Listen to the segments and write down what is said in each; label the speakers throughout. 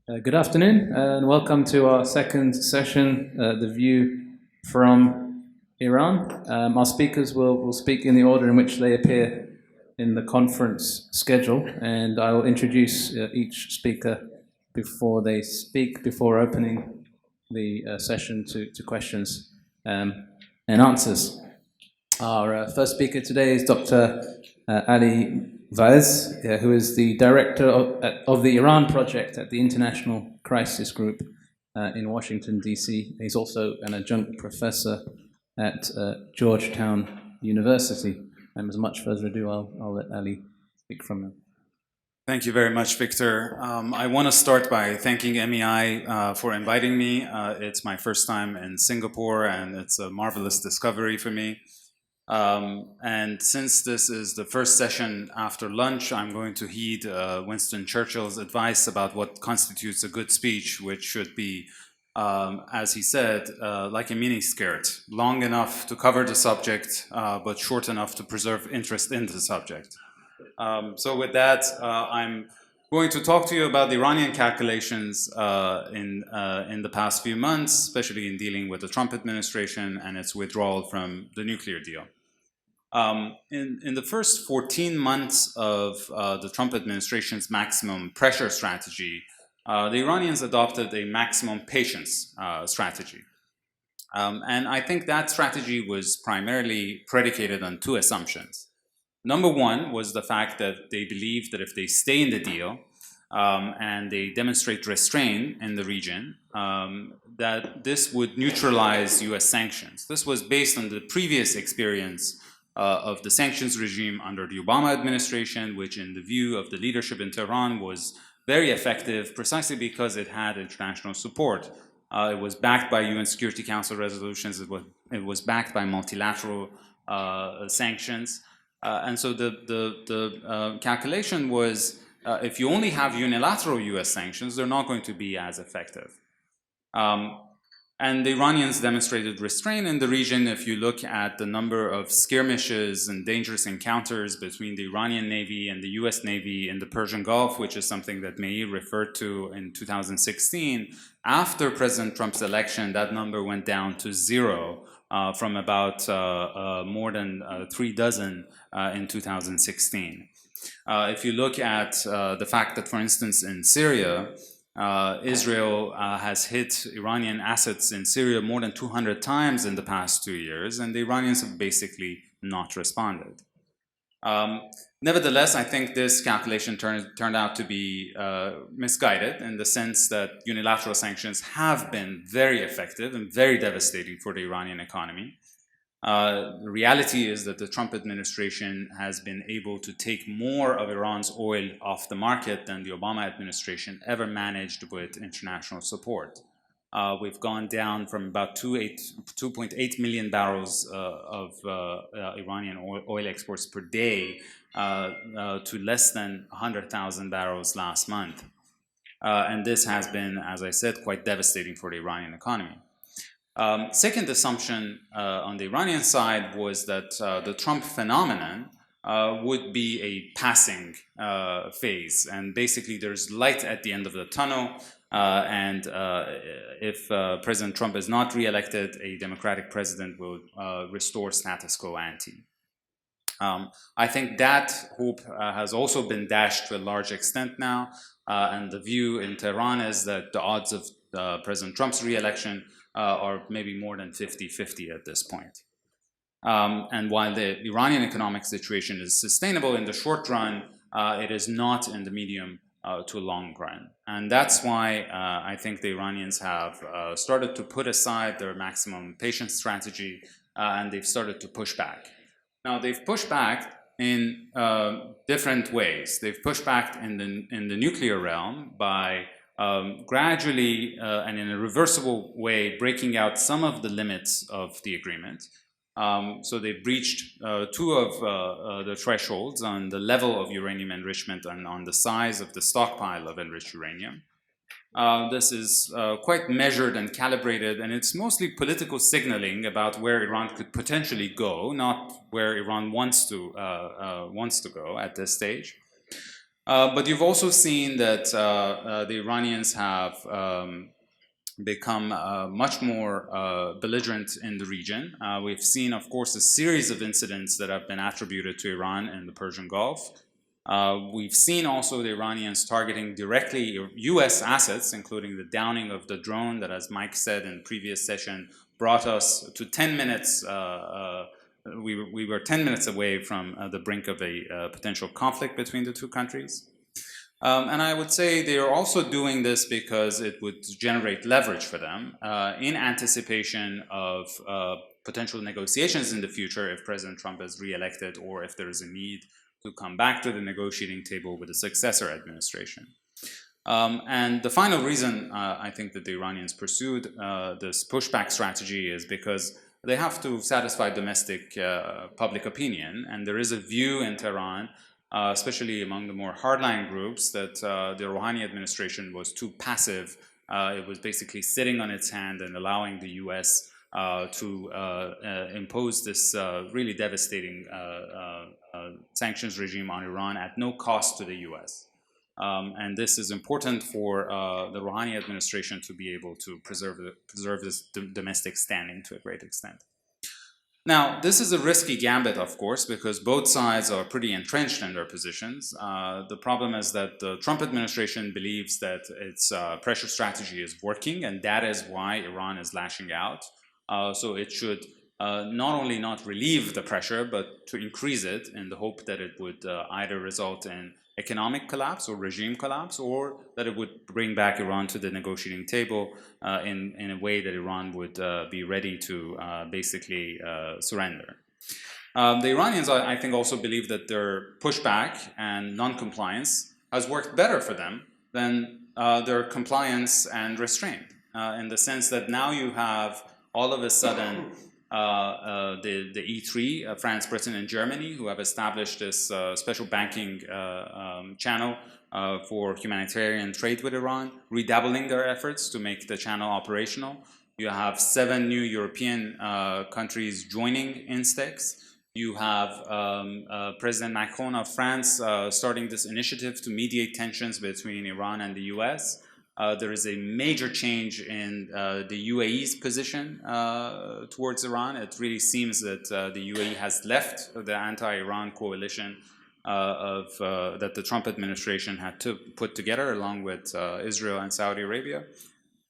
Speaker 1: Good afternoon and welcome to our second session, The View from Iran. Our speakers will speak in the order in which they appear in the conference schedule, and I will introduce each speaker before they speak, before opening the session to questions and answers. Our first speaker today is Dr. Ali Vaez, who is the director of the Iran project at the International Crisis Group in Washington, D.C. He's also an adjunct professor at Georgetown University. And with much further ado, I'll let Ali speak from him.
Speaker 2: Thank you very much, Victor. I want to start by thanking MEI for inviting me. It's my first time in Singapore, and it's a marvelous discovery for me. And since this is the first session after lunch, I'm going to heed Winston Churchill's advice about what constitutes a good speech, which should be, as he said, like a mini-skirt, long enough to cover the subject, but short enough to preserve interest in the subject. So with that, I'm going to talk to you about the Iranian calculations in the past few months, especially in dealing with the Trump administration and its withdrawal from the nuclear deal. In the first 14 months of the Trump administration's maximum pressure strategy, the Iranians adopted a maximum patience strategy. And I think that strategy was primarily predicated on two assumptions. Number one was the fact that they believed that if they stay in the deal and they demonstrate restraint in the region, that this would neutralize US sanctions. This was based on the previous experience of the sanctions regime under the Obama administration, which in the view of the leadership in Tehran was very effective precisely because it had international support. It was backed by UN Security Council resolutions. It was backed by multilateral sanctions. And so the calculation was if you only have unilateral US sanctions, they're not going to be as effective. And the Iranians demonstrated restraint in the region. If you look at the number of skirmishes and dangerous encounters between the Iranian Navy and the US Navy in the Persian Gulf, which is something that Meir referred to in 2016, after President Trump's election, that number went down to 0 from about more than 3 dozen in 2016. If you look at the fact that, for instance, in Syria, Israel has hit Iranian assets in Syria more than 200 times in the past 2 years, and the Iranians have basically not responded. Nevertheless, I think this calculation turned out to be misguided in the sense that unilateral sanctions have been very effective and very devastating for the Iranian economy. The reality is that the Trump administration has been able to take more of Iran's oil off the market than the Obama administration ever managed with international support. We've gone down from about 2.8 million barrels of Iranian oil exports per day to less than 100,000 barrels last month. And this has been, as I said, quite devastating for the Iranian economy. Second assumption on the Iranian side was that the Trump phenomenon would be a passing phase, and basically there's light at the end of the tunnel, and if President Trump is not re-elected, a Democratic president will restore status quo ante. I think that hope has also been dashed to a large extent now, and the view in Tehran is that the odds of President Trump's re-election are maybe more than 50-50 at this point. And while the Iranian economic situation is sustainable in the short run, it is not in the medium to long run. And that's why I think the Iranians have started to put aside their maximum patience strategy, and they've started to push back. Now, they've pushed back in different ways. They've pushed back in the nuclear realm by gradually and in a reversible way breaking out some of the limits of the agreement. So they breached two of the thresholds on the level of uranium enrichment and on the size of the stockpile of enriched uranium. This is quite measured and calibrated, and it's mostly political signaling about where Iran could potentially go, not where Iran wants to go at this stage. But you've also seen that the Iranians have become much more belligerent in the region. We've seen, of course, a series of incidents that have been attributed to Iran in the Persian Gulf. We've seen also the Iranians targeting directly US assets, including the downing of the drone that, as Mike said in the previous session, brought us to 10 minutes. We were 10 minutes away from the brink of a potential conflict between the two countries. And I would say they are also doing this because it would generate leverage for them in anticipation of potential negotiations in the future if President Trump is reelected or if there is a need to come back to the negotiating table with a successor administration. And the final reason I think that the Iranians pursued this pushback strategy is because they have to satisfy domestic public opinion, and there is a view in Tehran, especially among the more hardline groups, that the Rouhani administration was too passive. It was basically sitting on its hand and allowing the US to impose this really devastating sanctions regime on Iran at no cost to the US. And this is important for the Rouhani administration to be able to preserve this domestic standing to a great extent. Now, this is a risky gambit, of course, because both sides are pretty entrenched in their positions. The problem is that the Trump administration believes that its pressure strategy is working, and that is why Iran is lashing out. So it should not only not relieve the pressure, but to increase it in the hope that it would either result in economic collapse or regime collapse, or that it would bring back Iran to the negotiating table in a way that Iran would be ready to basically surrender. The Iranians, I think, also believe that their pushback and non-compliance has worked better for them than their compliance and restraint, in the sense that now you have all of a sudden the E3, France, Britain, and Germany, who have established this special banking channel for humanitarian trade with Iran, redoubling their efforts to make the channel operational. You have 7 new European countries joining INSTEX. You have President Macron of France starting this initiative to mediate tensions between Iran and the US. There is a major change in the UAE's position towards Iran. It really seems that the UAE has left the anti-Iran coalition that the Trump administration had to put together along with Israel and Saudi Arabia.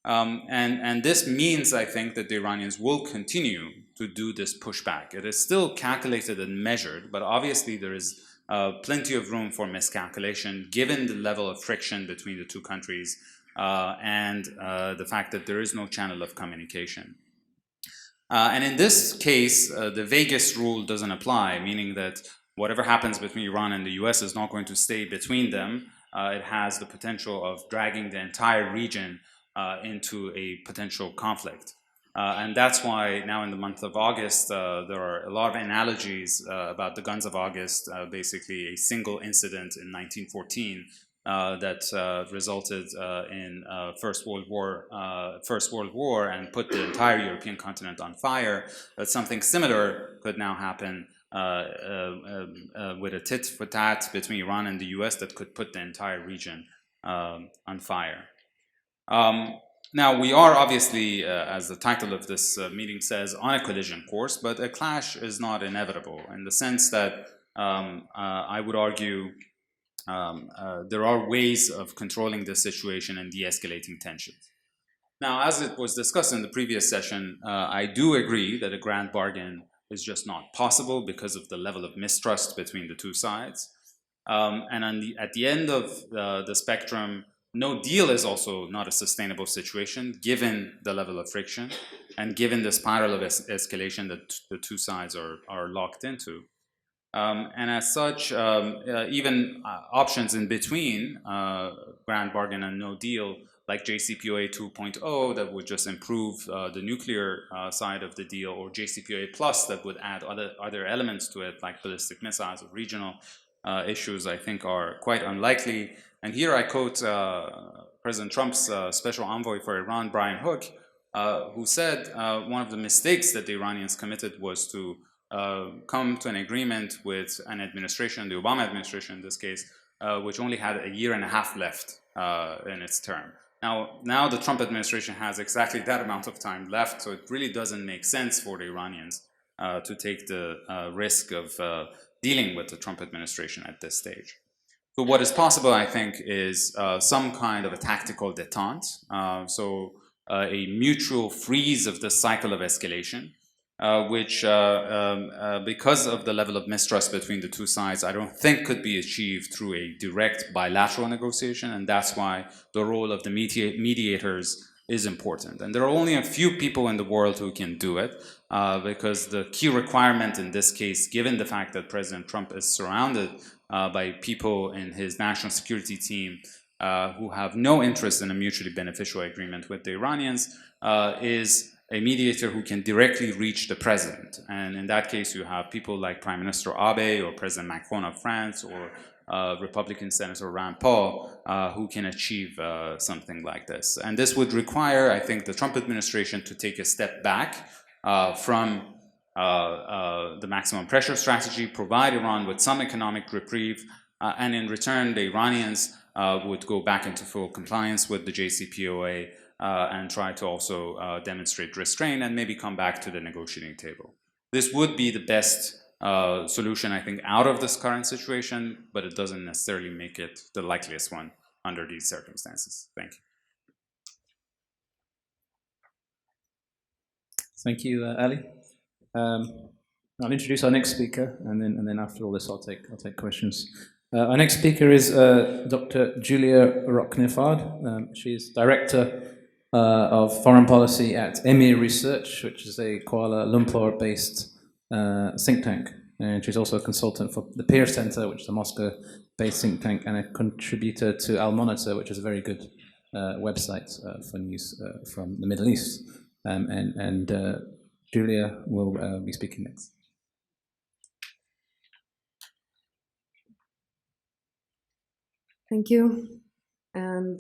Speaker 2: And this means, I think, that the Iranians will continue to do this pushback. It is still calculated and measured, but obviously there is plenty of room for miscalculation given the level of friction between the two countries and the fact that there is no channel of communication. And in this case, the Vegas rule doesn't apply, meaning that whatever happens between Iran and the US is not going to stay between them. It has the potential of dragging the entire region into a potential conflict. And that's why now in the month of August, there are a lot of analogies about the Guns of August, basically a single incident in 1914 that resulted in First World War and put the entire European continent on fire. That something similar could now happen with a tit for tat between Iran and the US that could put the entire region on fire. Now, we are obviously, as the title of this meeting says, on a collision course, but a clash is not inevitable in the sense that I would argue there are ways of controlling the situation and de-escalating tensions. Now, as it was discussed in the previous session, I do agree that a grand bargain is just not possible because of the level of mistrust between the two sides. And at the end of the spectrum, no deal is also not a sustainable situation given the level of friction and given the spiral of escalation that the two sides are locked into. And as such, even options in between grand bargain and no deal, like JCPOA 2.0 that would just improve the nuclear side of the deal, or JCPOA Plus that would add other elements to it, like ballistic missiles or regional issues, I think are quite unlikely. And here I quote President Trump's special envoy for Iran, Brian Hook, who said one of the mistakes that the Iranians committed was to come to an agreement with an administration, the Obama administration in this case, which only had a year and a half left in its term. Now the Trump administration has exactly that amount of time left, so it really doesn't make sense for the Iranians to take the risk of dealing with the Trump administration at this stage. So what is possible, I think, is some kind of a tactical détente, a mutual freeze of the cycle of escalation, which, because of the level of mistrust between the two sides, I don't think could be achieved through a direct bilateral negotiation, and that's why the role of the mediators is important. And there are only a few people in the world who can do it, because the key requirement in this case, given the fact that President Trump is surrounded by people in his national security team who have no interest in a mutually beneficial agreement with the Iranians, is a mediator who can directly reach the president. And in that case, you have people like Prime Minister Abe or President Macron of France or Republican Senator Rand Paul who can achieve something like this. And this would require, I think, the Trump administration to take a step back from the maximum pressure strategy, provide Iran with some economic reprieve, and in return, the Iranians would go back into full compliance with the JCPOA and try to also demonstrate restraint and maybe come back to the negotiating table. This would be the best solution, I think, out of this current situation, but it doesn't necessarily make it the likeliest one under these circumstances. Thank you.
Speaker 1: Thank you, Ali. I'll introduce our next speaker, and then after all this, I'll take questions. Our next speaker is Dr. Julia Roknifard. She's director of foreign policy at EMIR Research, which is a Kuala Lumpur-based think tank. And she's also a consultant for the Peer Center, which is a Moscow-based think tank, and a contributor to Al Monitor, which is a very good website for news from the Middle East. Julia will be speaking next.
Speaker 3: Thank you. And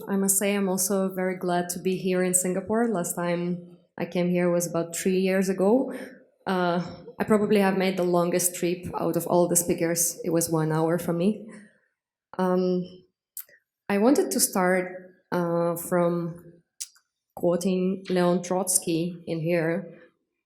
Speaker 3: I must say I'm also very glad to be here in Singapore. Last time I came here was about 3 years ago. I probably have made the longest trip out of all the speakers. It was 1 hour from me. I wanted to start from quoting Leon Trotsky in here,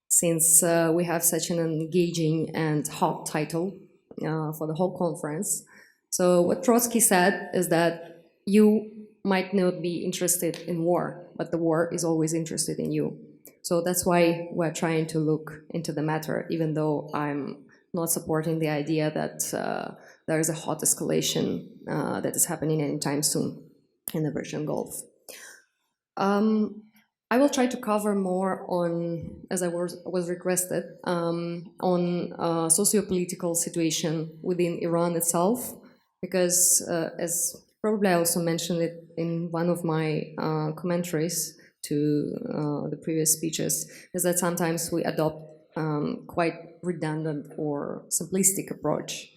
Speaker 3: since we have such an engaging and hot title for the whole conference. So what Trotsky said is that you might not be interested in war, but the war is always interested in you. So that's why we're trying to look into the matter, even though I'm not supporting the idea that there is a hot escalation that is happening anytime soon in the Persian Gulf. I will try to cover more on, as I was requested, on socio-political situation within Iran itself, because as probably I also mentioned it in one of my commentaries to the previous speeches, is that sometimes we adopt quite redundant or simplistic approach,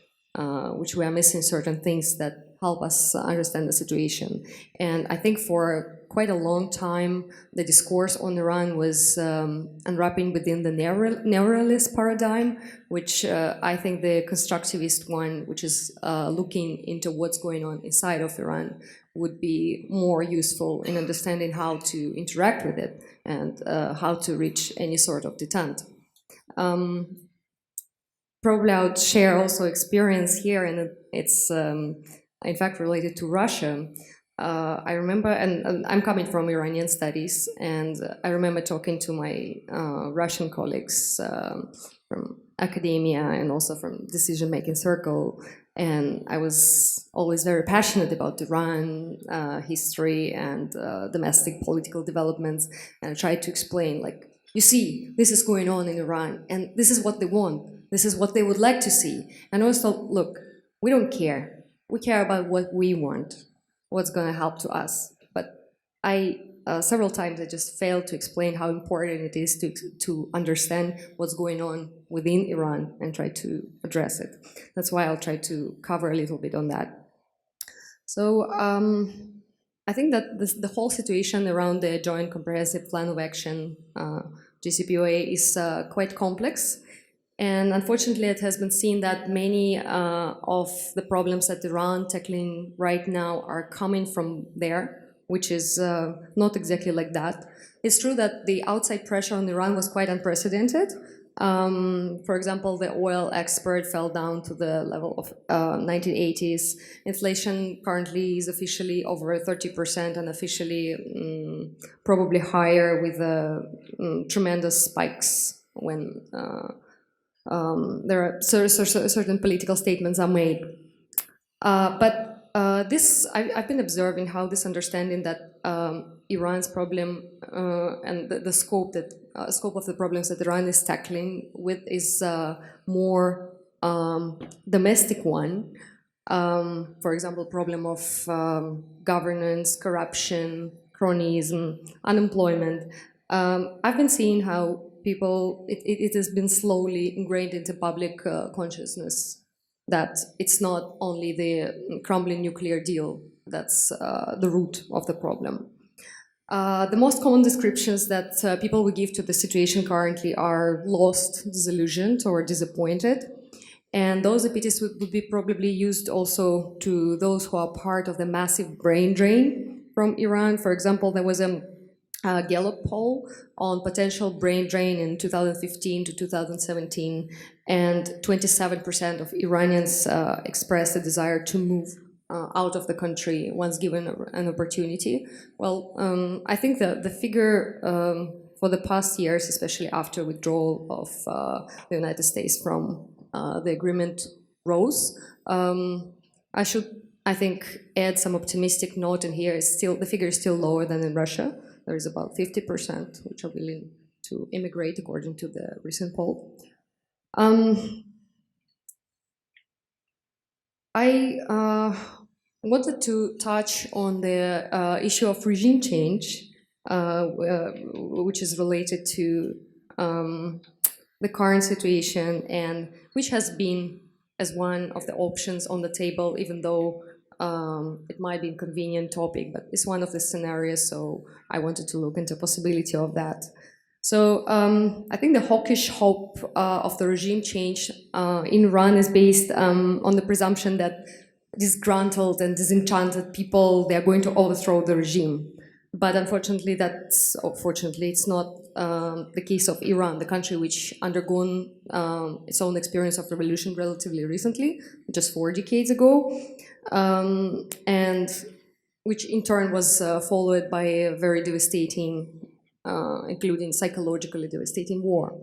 Speaker 3: which we are missing certain things that help us understand the situation. And I think for quite a long time, the discourse on Iran was unwrapping within the neorealist paradigm, which I think the constructivist one, which is looking into what's going on inside of Iran, would be more useful in understanding how to interact with it and how to reach any sort of detente. Probably I would share also experience here, and it's in fact related to Russia. I remember, and I'm coming from Iranian studies, and I remember talking to my Russian colleagues from academia and also from decision-making circle, and I was always very passionate about Iran history and domestic political developments, and I tried to explain, like, you see, this is going on in Iran, and this is what they want, this is what they would like to see. And also, look, we don't care. We care about what we want, what's going to help to us. But several times I just failed to explain how important it is to understand what's going on within Iran and try to address it. That's why I'll try to cover a little bit on that. So I think that the whole situation around the Joint Comprehensive Plan of Action, JCPOA, is quite complex. And unfortunately, it has been seen that many of the problems that Iran tackling right now are coming from there, which is not exactly like that. It's true that the outside pressure on Iran was quite unprecedented. For example, the oil export fell down to the level of 1980s. Inflation currently is officially over 30% and officially probably higher with tremendous spikes when there are certain political statements are made. But I've been observing how this understanding that Iran's problem and the scope of the problems that Iran is tackling with is more domestic one. For example, problem of governance, corruption, cronyism, unemployment. I've been seeing how it has been slowly ingrained into public consciousness that it's not only the crumbling nuclear deal that's the root of the problem. The most common descriptions that people would give to the situation currently are lost, disillusioned, or disappointed. And those epithets would be probably used also to those who are part of the massive brain drain from Iran. For example, there was a Gallup poll on potential brain drain in 2015 to 2017, and 27% of Iranians expressed a desire to move out of the country once given an opportunity. Well, I think the figure for the past years, especially after withdrawal of the United States from the agreement, rose. I think, add some optimistic note in here. The figure is still lower than in Russia. There is about 50% which are willing to immigrate, according to the recent poll. I wanted to touch on the issue of regime change, which is related to the current situation and which has been as one of the options on the table, even though it might be a convenient topic, but it's one of the scenarios, so I wanted to look into the possibility of that. So I think the hawkish hope of the regime change in Iran is based on the presumption that disgruntled and disenchanted people, they are going to overthrow the regime. But unfortunately, it's not the case of Iran, the country which undergone its own experience of revolution relatively recently, just 4 decades ago, and which in turn was followed by a very devastating, including psychologically devastating war.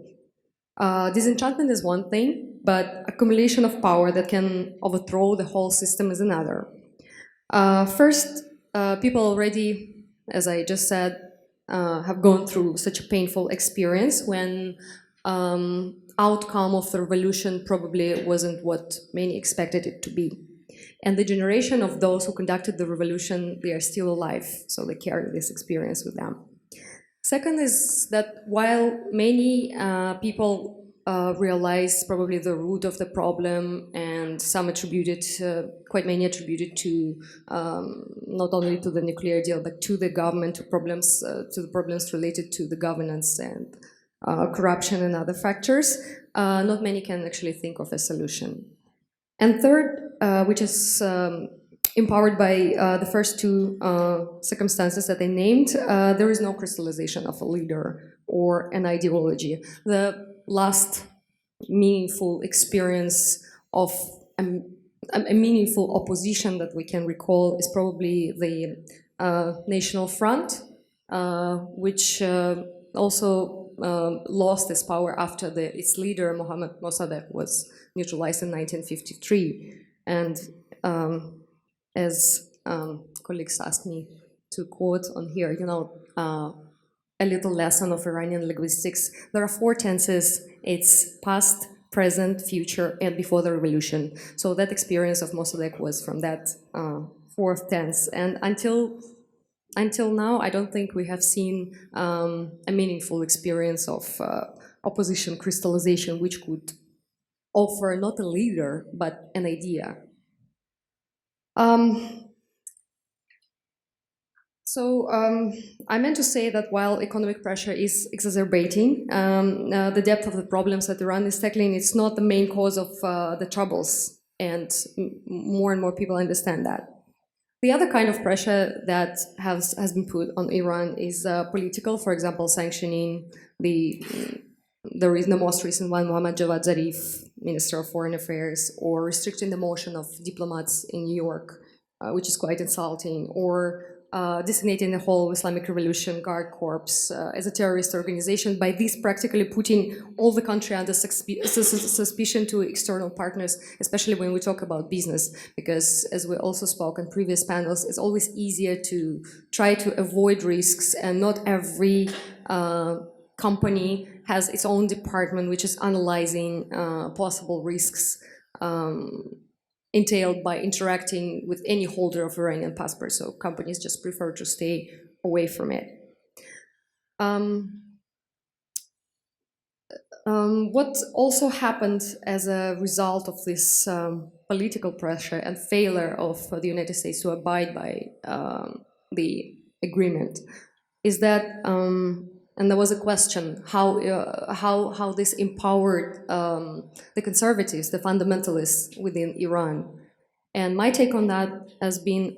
Speaker 3: Disenchantment is one thing, but accumulation of power that can overthrow the whole system is another. First, people already, as I just said, have gone through such a painful experience when outcome of the revolution probably wasn't what many expected it to be. And the generation of those who conducted the revolution, they are still alive, so they carry this experience with them. Second is that while many people realize probably the root of the problem, and some attributed, quite many attributed to not only to the nuclear deal, but to the government, to the problems related to the governance and corruption and other factors, not many can actually think of a solution. And third, which is empowered by the first two circumstances that I named, there is no crystallization of a leader or an ideology. The last meaningful experience of a meaningful opposition that we can recall is probably the National Front, which also lost its power after its leader, Mohammad Mossadegh, was neutralized in 1953. And as colleagues asked me to quote on here, a little lesson of Iranian linguistics. There are 4 tenses. It's past, present, future, and before the revolution. So that experience of Mossadegh was from that 4th tense. And until now, I don't think we have seen a meaningful experience of opposition crystallization, which could offer not a leader, but an idea. So I meant to say that while economic pressure is exacerbating, the depth of the problems that Iran is tackling, it's not the main cause of the troubles, and more people understand that. The other kind of pressure that has been put on Iran is political, for example, sanctioning the most recent one, Mohammad Javad Zarif, Minister of Foreign Affairs, or restricting the motion of diplomats in New York, which is quite insulting, or designating the whole Islamic Revolution Guard Corps as a terrorist organization, by this practically putting all the country under suspicion to external partners, especially when we talk about business, because as we also spoke on previous panels, it's always easier to try to avoid risks, and not every company has its own department which is analyzing possible risks entailed by interacting with any holder of Iranian passport. So companies just prefer to stay away from it. What also happened as a result of this political pressure and failure of the United States to abide by the agreement is that, and there was a question how this empowered the conservatives, the fundamentalists within Iran. And my take on that has been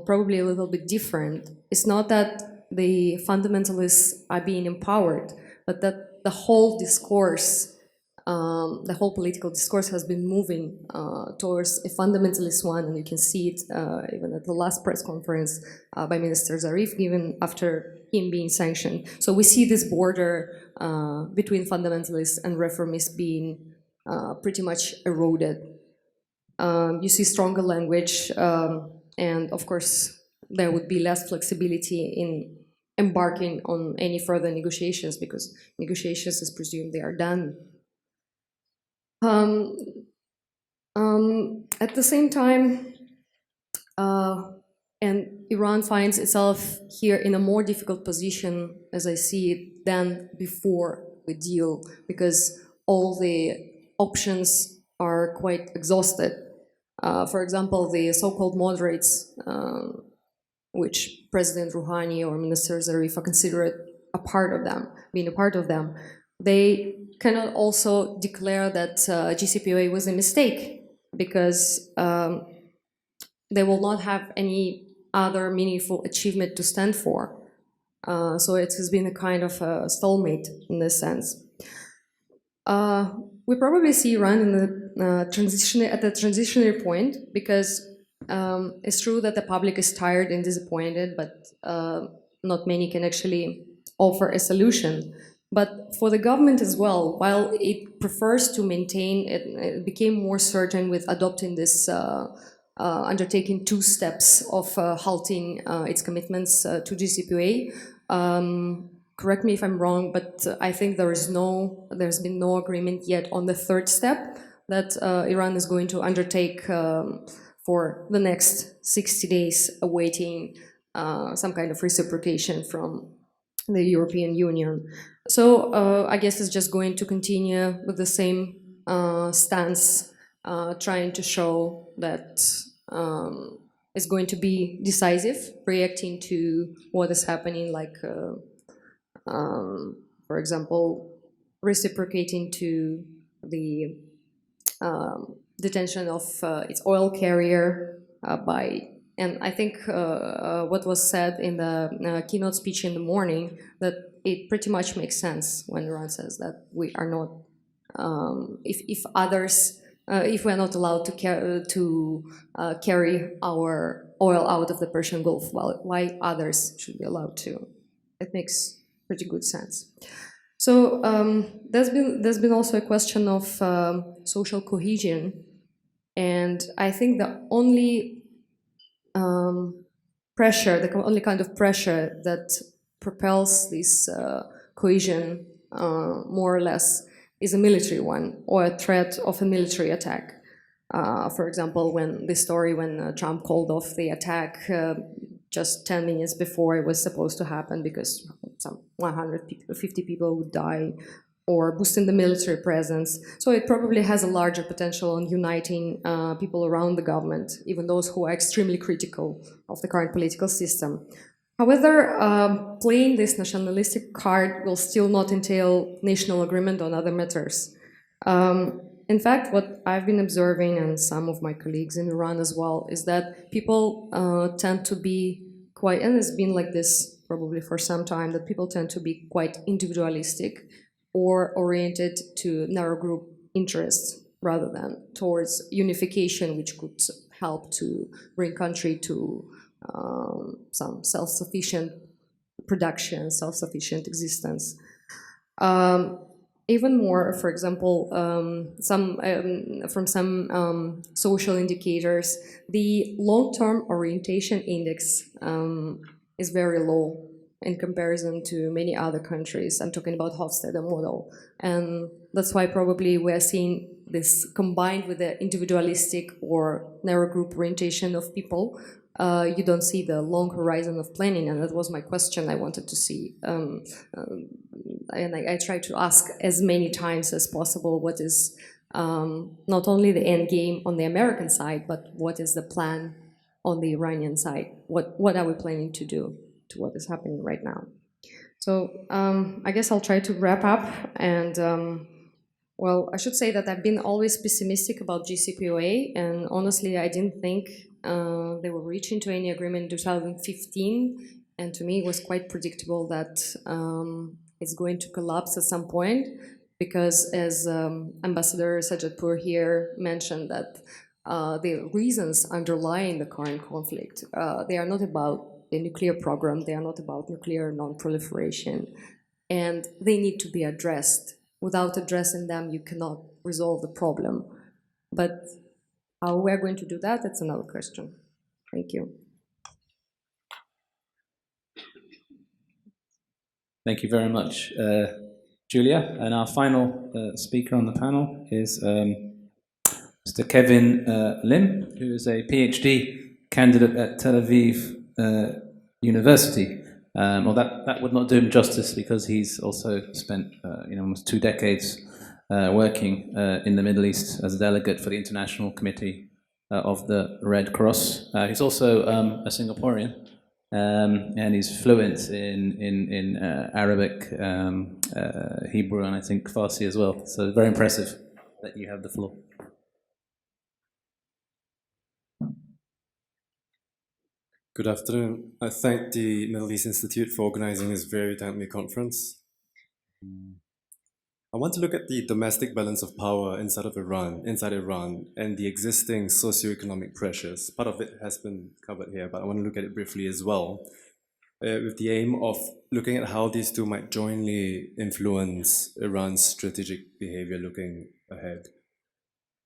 Speaker 3: probably a little bit different. It's not that the fundamentalists are being empowered, but that the whole discourse, the whole political discourse has been moving towards a fundamentalist one, and you can see it even at the last press conference by Minister Zarif given after him being sanctioned. So we see this border between fundamentalists and reformists being pretty much eroded. You see stronger language, and of course there would be less flexibility in embarking on any further negotiations, because negotiations is presumed they are done. At the same time, and Iran finds itself here in a more difficult position, as I see it, than before the deal, because all the options are quite exhausted. For example, the so-called moderates, which President Rouhani or Minister Zarif are considered being a part of them, they cannot also declare that JCPOA was a mistake, because they will not have any other meaningful achievement to stand for. So it has been a kind of a stalemate in this sense. We probably see Iran in the at the transitionary point, because it's true that the public is tired and disappointed, but not many can actually offer a solution. But for the government as well, while it prefers to maintain, it became more certain with adopting this undertaking 2 steps of halting its commitments to JCPOA. Correct me if I'm wrong, but I think there's been no agreement yet on the 3rd step that Iran is going to undertake for the next 60 days, awaiting some kind of reciprocation from the European Union. So I guess it's just going to continue with the same stance, trying to show that it's going to be decisive, reacting to what is happening, like, for example, reciprocating to the detention of its oil carrier and I think what was said in the keynote speech in the morning, that it pretty much makes sense when Iran says that we are not, if we're not allowed to carry our oil out of the Persian Gulf, why others should be allowed to? It makes pretty good sense. So there's been also a question of social cohesion, and I think the only the only kind of pressure that propels this cohesion more or less is a military one, or a threat of a military attack. For example, when Trump called off the attack just 10 minutes before it was supposed to happen because some 150 people would die, or boosting the military presence. So it probably has a larger potential on uniting people around the government, even those who are extremely critical of the current political system. However, playing this nationalistic card will still not entail national agreement on other matters. In fact, what I've been observing, and some of my colleagues in Iran as well, is that people tend to be quite, and it's been like this probably for some time, that people tend to be quite individualistic or oriented to narrow group interests rather than towards unification, which could help to bring country to some self-sufficient production, self-sufficient existence. Even more, for example, from some social indicators, the long-term orientation index is very low in comparison to many other countries. I'm talking about Hofstede model. And that's why probably we're seeing this combined with the individualistic or narrow group orientation of people. You don't see the long horizon of planning, and that was my question I wanted to see. And I try to ask as many times as possible what is not only the end game on the American side, but what is the plan on the Iranian side? What are we planning to do to what is happening right now? So I guess I'll try to wrap up. And well, I should say that I've been always pessimistic about JCPOA, and honestly, I didn't think they will reach into any agreement in 2015. And to me, it was quite predictable that it's going to collapse at some point, because as Ambassador Sajadpour here mentioned, that the reasons underlying the current conflict, they are not about the nuclear program, they are not about nuclear non-proliferation, and they need to be addressed. Without addressing them, you cannot resolve the problem. But how we're going to do that, that's another question. Thank you.
Speaker 1: Thank you very much, Julia. And our final speaker on the panel is Mr. Kevjn Lim, who is a PhD candidate at Tel Aviv University. Well, that would not do him justice, because he's also spent almost 2 decades working in the Middle East as a delegate for the International Committee of the Red Cross. He's also a Singaporean, and he's fluent in Arabic, Hebrew, and I think Farsi as well. So very impressive that you have the floor.
Speaker 4: Good afternoon. I thank the Middle East Institute for organizing this very timely conference. I want to look at the domestic balance of power inside Iran, and the existing socioeconomic pressures. Part of it has been covered here, but I want to look at it briefly as well, with the aim of looking at how these two might jointly influence Iran's strategic behavior looking ahead.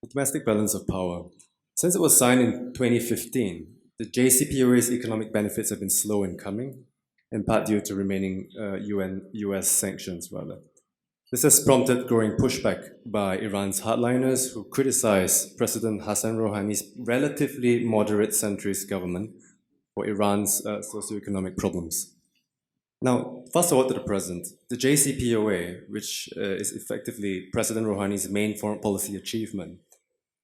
Speaker 4: The domestic balance of power. Since it was signed in 2015, the JCPOA's economic benefits have been slow in coming, in part due to remaining US sanctions, rather. This has prompted growing pushback by Iran's hardliners, who criticize President Hassan Rouhani's relatively moderate centrist government for Iran's socioeconomic problems. Now, fast forward to the present. The JCPOA, which is effectively President Rouhani's main foreign policy achievement,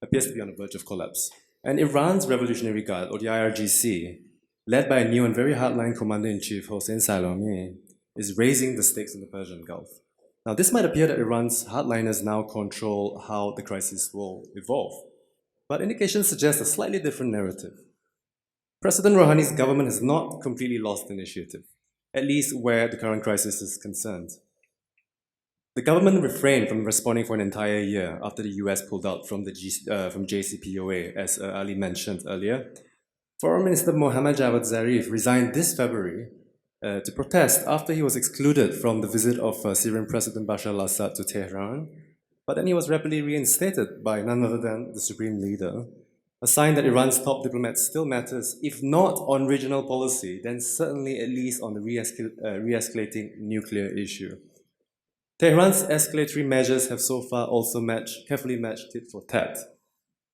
Speaker 4: appears to be on the verge of collapse. And Iran's Revolutionary Guard, or the IRGC, led by a new and very hardline Commander-in-Chief, Hossein Salami, is raising the stakes in the Persian Gulf. Now, this might appear that Iran's hardliners now control how the crisis will evolve, but indications suggest a slightly different narrative. President Rouhani's government has not completely lost initiative, at least where the current crisis is concerned. The government refrained from responding for an entire year after the US pulled out from JCPOA, as Ali mentioned earlier. Foreign Minister Mohammad Javad Zarif resigned this February to protest after he was excluded from the visit of Syrian President Bashar al-Assad to Tehran, but then he was rapidly reinstated by none other than the supreme leader, a sign that Iran's top diplomat still matters, if not on regional policy, then certainly at least on the re-escalating nuclear issue. Tehran's escalatory measures have so far also carefully matched tit for tat.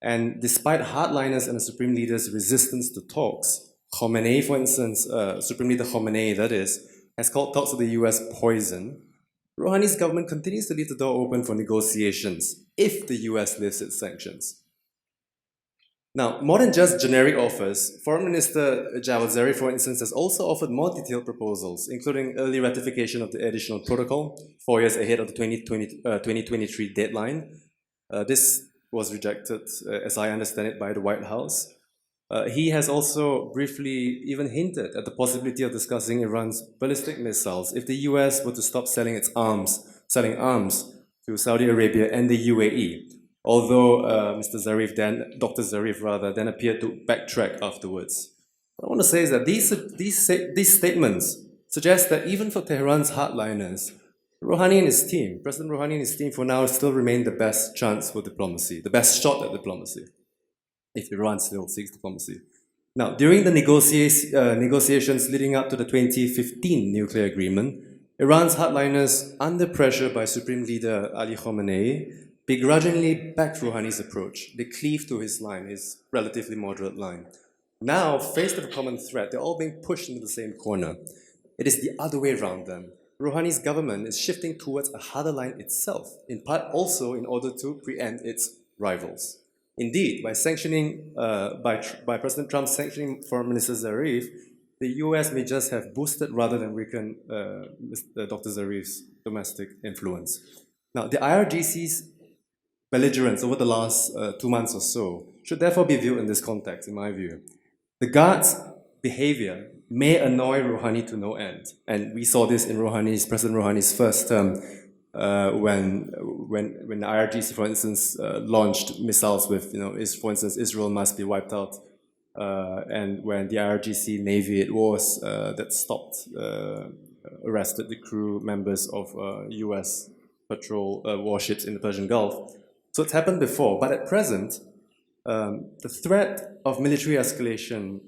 Speaker 4: And despite hardliners and the Supreme Leader's resistance to talks, Khamenei, for instance, Supreme Leader Khamenei, that is, has called talks with the US poison, Rouhani's government continues to leave the door open for negotiations if the US lifts its sanctions. Now, more than just generic offers, Foreign Minister Javad Zarif, for instance, has also offered more detailed proposals, including early ratification of the additional protocol, 4 years ahead of the 2023 deadline. This was rejected, as I understand it, by the White House. He has also briefly even hinted at the possibility of discussing Iran's ballistic missiles if the US were to stop selling arms to Saudi Arabia and the UAE. Although Dr. Zarif then appeared to backtrack afterwards. What I want to say is that these statements suggest that even for Tehran's hardliners, Rouhani and his team, President Rouhani and his team for now still remain the best chance for diplomacy, the best shot at diplomacy, if Iran still seeks diplomacy. Now, during the negotiations leading up to the 2015 nuclear agreement, Iran's hardliners, under pressure by Supreme Leader Ali Khamenei, begrudgingly backed Rouhani's approach. They cleaved to his line, his relatively moderate line. Now, faced with a common threat, they're all being pushed into the same corner. It is the other way around them. Rouhani's government is shifting towards a harder line itself, in part also in order to preempt its rivals. Indeed, by President Trump sanctioning Foreign Minister Zarif, the US may just have boosted rather than weakened Dr. Zarif's domestic influence. Now, the IRGC's belligerence over the last 2 months or so should therefore be viewed in this context, in my view. The Guards' behavior may annoy Rouhani to no end, and we saw this in President Rouhani's first term when the IRGC, for instance, launched missiles with, for instance, Israel must be wiped out, and when the IRGC Navy that stopped, arrested the crew members of US patrol warships in the Persian Gulf. So it's happened before, but at present, the threat of military escalation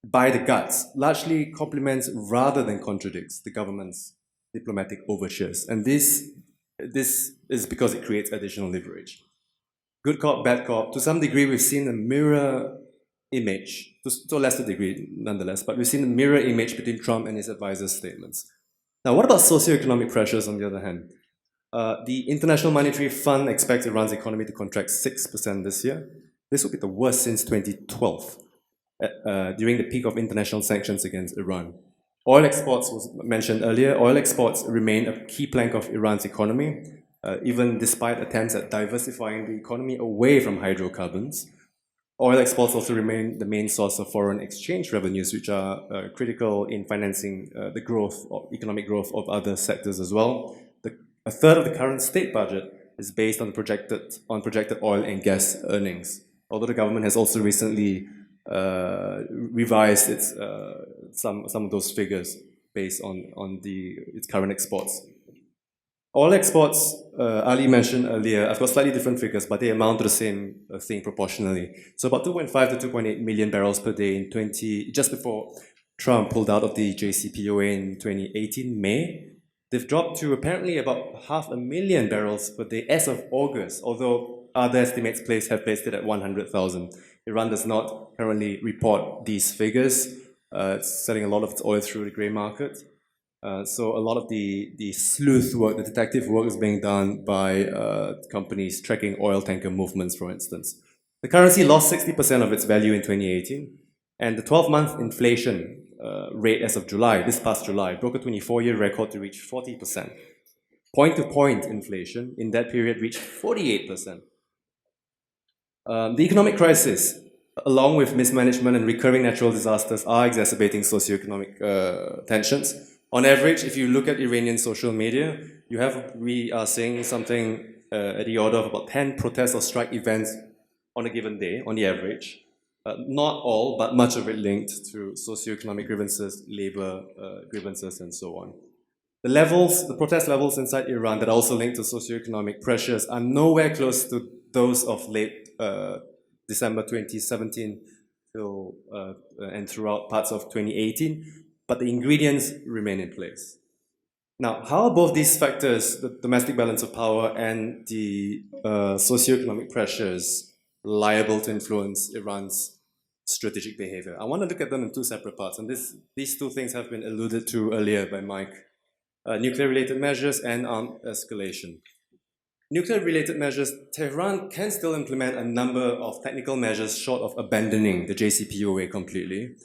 Speaker 4: by the Guards largely complements rather than contradicts the government's diplomatic overtures. And this is because it creates additional leverage. Good cop, bad cop, to some degree we've seen a mirror image, to a lesser degree nonetheless, but we've seen a mirror image between Trump and his advisors' statements. Now, what about socioeconomic pressures on the other hand? The International Monetary Fund expects Iran's economy to contract 6% this year. This will be the worst since 2012. During the peak of international sanctions against Iran. Oil exports was mentioned earlier. Oil exports remain a key plank of Iran's economy, even despite attempts at diversifying the economy away from hydrocarbons. Oil exports also remain the main source of foreign exchange revenues, which are critical in financing the economic growth of other sectors as well. A third of the current state budget is based on projected oil and gas earnings, although the government has also recently revised some of those figures based on its current exports. Oil exports, Ali mentioned earlier, I've got slightly different figures, but they amount to the same thing proportionally. So about 2.5 to 2.8 million barrels per day just before Trump pulled out of the JCPOA in 2018, May. They've dropped to apparently about 500,000 barrels per day as of August, although other estimates have placed it at 100,000. Iran does not currently report these figures. It's selling a lot of its oil through the grey market. So a lot of the sleuth work, the detective work is being done by companies tracking oil tanker movements, for instance. The currency lost 60% of its value in 2018, and the 12-month inflation rate as of this past July, broke a 24-year record to reach 40%. Point-to-point inflation in that period reached 48%. The economic crisis, along with mismanagement and recurring natural disasters, are exacerbating socioeconomic tensions. On average, if you look at Iranian social media, we are seeing something at the order of about 10 protest or strike events on a given day, on the average. Not all, but much of it linked to socioeconomic grievances, labor grievances, and so on. The protest levels inside Iran that are also linked to socioeconomic pressures are nowhere close to those of late December 2017 and throughout parts of 2018, but the ingredients remain in place. Now, how are both these factors, the domestic balance of power and the socioeconomic pressures, liable to influence Iran's strategic behavior? I want to look at them in two separate parts, and these two things have been alluded to earlier by Mike. Nuclear-related measures and armed escalation. Nuclear-related measures, Tehran can still implement a number of technical measures short of abandoning the JCPOA completely.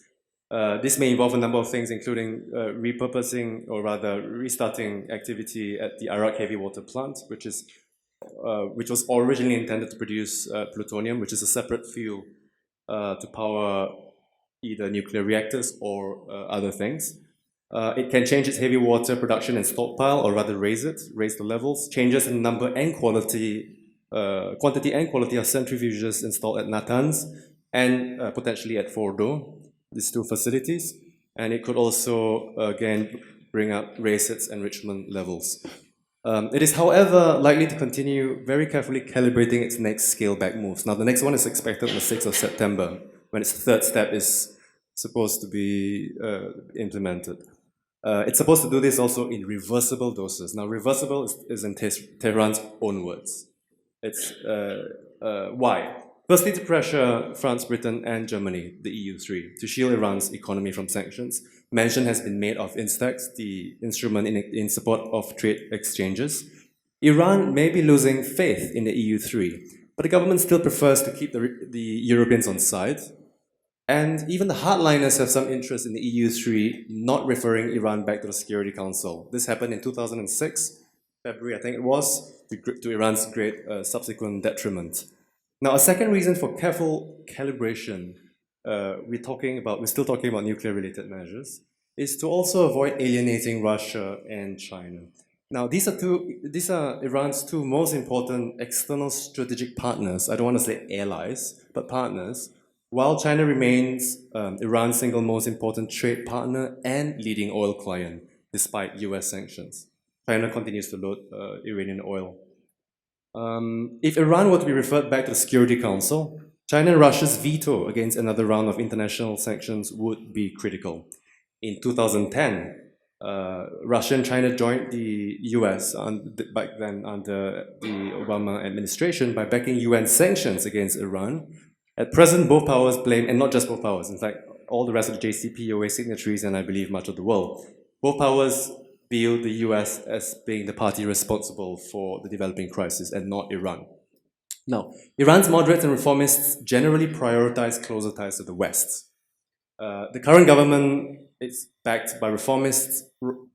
Speaker 4: This may involve a number of things, including repurposing, or rather restarting activity at the Iraq heavy water plant, which was originally intended to produce plutonium, which is a separate fuel to power either nuclear reactors or other things. It can change its heavy water production and stockpile, or rather raise the levels. Changes in number and quantity and quality of centrifuges installed at Natanz and potentially at Fordo, these two facilities. And it could also, again, raise its enrichment levels. It is, however, likely to continue very carefully calibrating its next scale-back moves. Now, the next one is expected on the 6th of September, when its third step is supposed to be implemented. It's supposed to do this also in reversible doses. Now, reversible is in Tehran's own words. It's why? Firstly, to pressure France, Britain, and Germany, the EU3, to shield Iran's economy from sanctions. Mention has been made of Instex, the instrument in support of trade exchanges. Iran may be losing faith in the EU3, but the government still prefers to keep the Europeans on side. And even the hardliners have some interest in the EU3 not referring Iran back to the Security Council. This happened in 2006, February, I think it was, to Iran's great subsequent detriment. Now, a second reason for careful calibration, we're still talking about nuclear-related measures, is to also avoid alienating Russia and China. Now, these are Iran's two most important external strategic partners. I don't want to say allies, but partners. While China remains Iran's single most important trade partner and leading oil client, despite US sanctions. China continues to load Iranian oil. If Iran were to be referred back to the Security Council, China and Russia's veto against another round of international sanctions would be critical. In 2010, Russia and China joined the US back then under the Obama administration by backing UN sanctions against Iran. At present, both powers blame, and not just both powers, in fact, all the rest of the JCPOA signatories, and I believe much of the world, both powers view the US as being the party responsible for the developing crisis and not Iran. Now, Iran's moderates and reformists generally prioritize closer ties to the West. The current government is backed by reformists.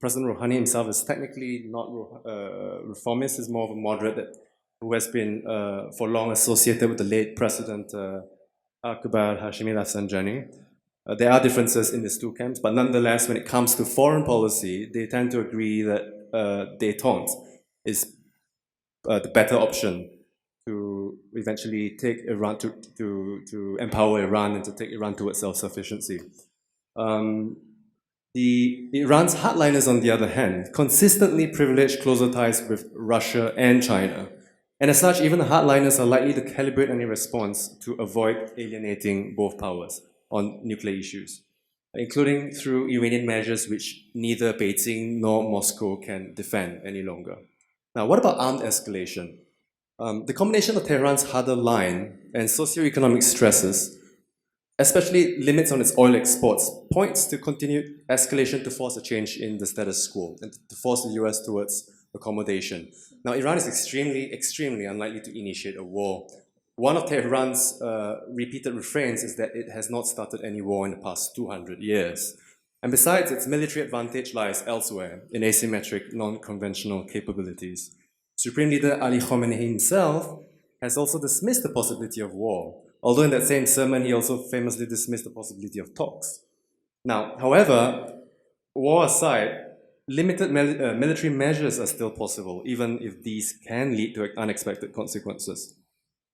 Speaker 4: President Rouhani himself is technically not reformist, he's more of a moderate who has been for long associated with the late President Akbar Hashemi Rafsanjani. There are differences in these two camps, but nonetheless, when it comes to foreign policy, they tend to agree that détente is the better option to eventually take Iran, to empower Iran and to take Iran towards self-sufficiency. Iran's hardliners, on the other hand, consistently privilege closer ties with Russia and China. And as such, even the hardliners are likely to calibrate any response to avoid alienating both powers on nuclear issues, including through Iranian measures which neither Beijing nor Moscow can defend any longer. Now, what about armed escalation? The combination of Tehran's harder line and socioeconomic stresses, especially limits on its oil exports, points to continued escalation to force a change in the status quo and to force the US towards accommodation. Now, Iran is extremely unlikely to initiate a war. One of Tehran's repeated refrains is that it has not started any war in the past 200 years. And besides, its military advantage lies elsewhere, in asymmetric, non-conventional capabilities. Supreme Leader Ali Khamenei himself has also dismissed the possibility of war, although in that same sermon he also famously dismissed the possibility of talks. Now, however, war aside, limited military measures are still possible, even if these can lead to unexpected consequences.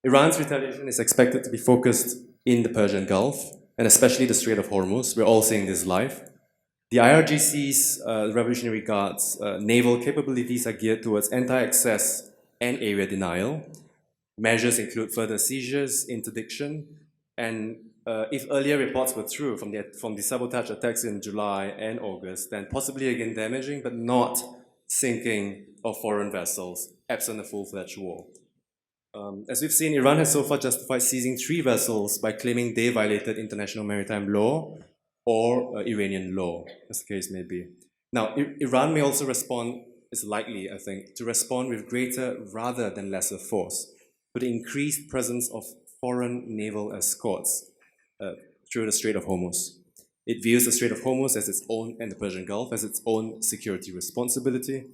Speaker 4: Iran's retaliation is expected to be focused in the Persian Gulf, and especially the Strait of Hormuz. We're all seeing this live. The IRGC's Revolutionary Guard's naval capabilities are geared towards anti-access and area denial. Measures include further seizures, interdiction, and if earlier reports were true from the sabotage attacks in July and August, then possibly again damaging but not sinking of foreign vessels, absent a full-fledged war. As we've seen, Iran has so far justified seizing 3 vessels by claiming they violated international maritime law or Iranian law, as the case may be. Now, Iran may also respond is likely, I think, to respond with greater rather than lesser force to the increased presence of foreign naval escorts through the Strait of Hormuz. It views the Strait of Hormuz as its own, and the Persian Gulf as its own security responsibility.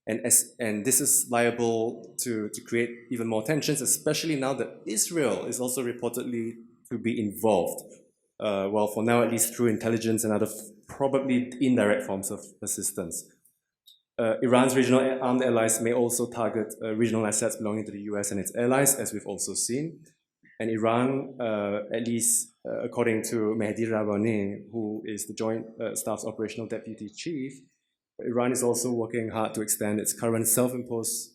Speaker 4: And this is liable to create even more tensions, especially now that Israel is also reportedly to be involved. Well, for now, at least through intelligence and other probably indirect forms of assistance. Iran's regional armed allies may also target regional assets belonging to the US and its allies, as we've also seen. And Iran, at least according to Mehdi Rabani, who is the Joint Staff's Operational Deputy Chief, Iran is also working hard to extend its current self-imposed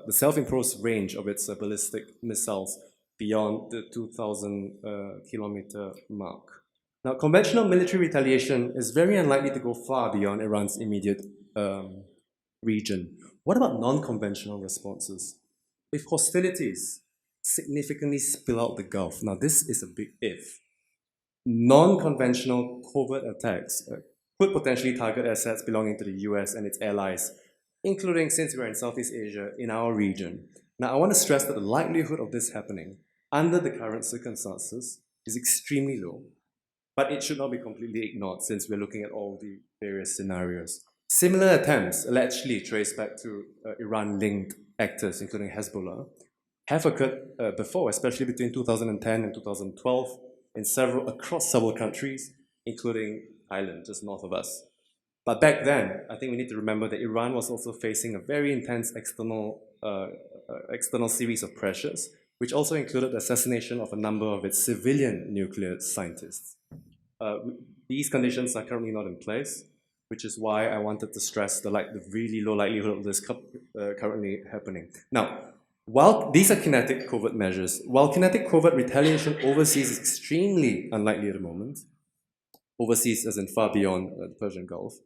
Speaker 4: self-imposed range of its ballistic missiles beyond the 2,000 kilometer mark. Now, conventional military retaliation is very unlikely to go far beyond Iran's immediate region. What about non-conventional responses? If hostilities significantly spill out the Gulf, now this is a big if, non-conventional covert attacks could potentially target assets belonging to the US and its allies, including, since we're in Southeast Asia, in our region. Now, I want to stress that the likelihood of this happening under the current circumstances is extremely low, but it should not be completely ignored since we're looking at all the various scenarios. Similar attempts, allegedly traced back to Iran-linked actors, including Hezbollah, have occurred before, especially between 2010 and 2012 across several countries, including Thailand, just north of us. But back then, I think we need to remember that Iran was also facing a very intense external series of pressures, which also included the assassination of a number of its civilian nuclear scientists. These conditions are currently not in place, which is why I wanted to stress the really low likelihood of this currently happening. Now, while these are kinetic covert measures, while kinetic covert retaliation overseas is extremely unlikely at the moment, overseas as in far beyond the Persian Gulf,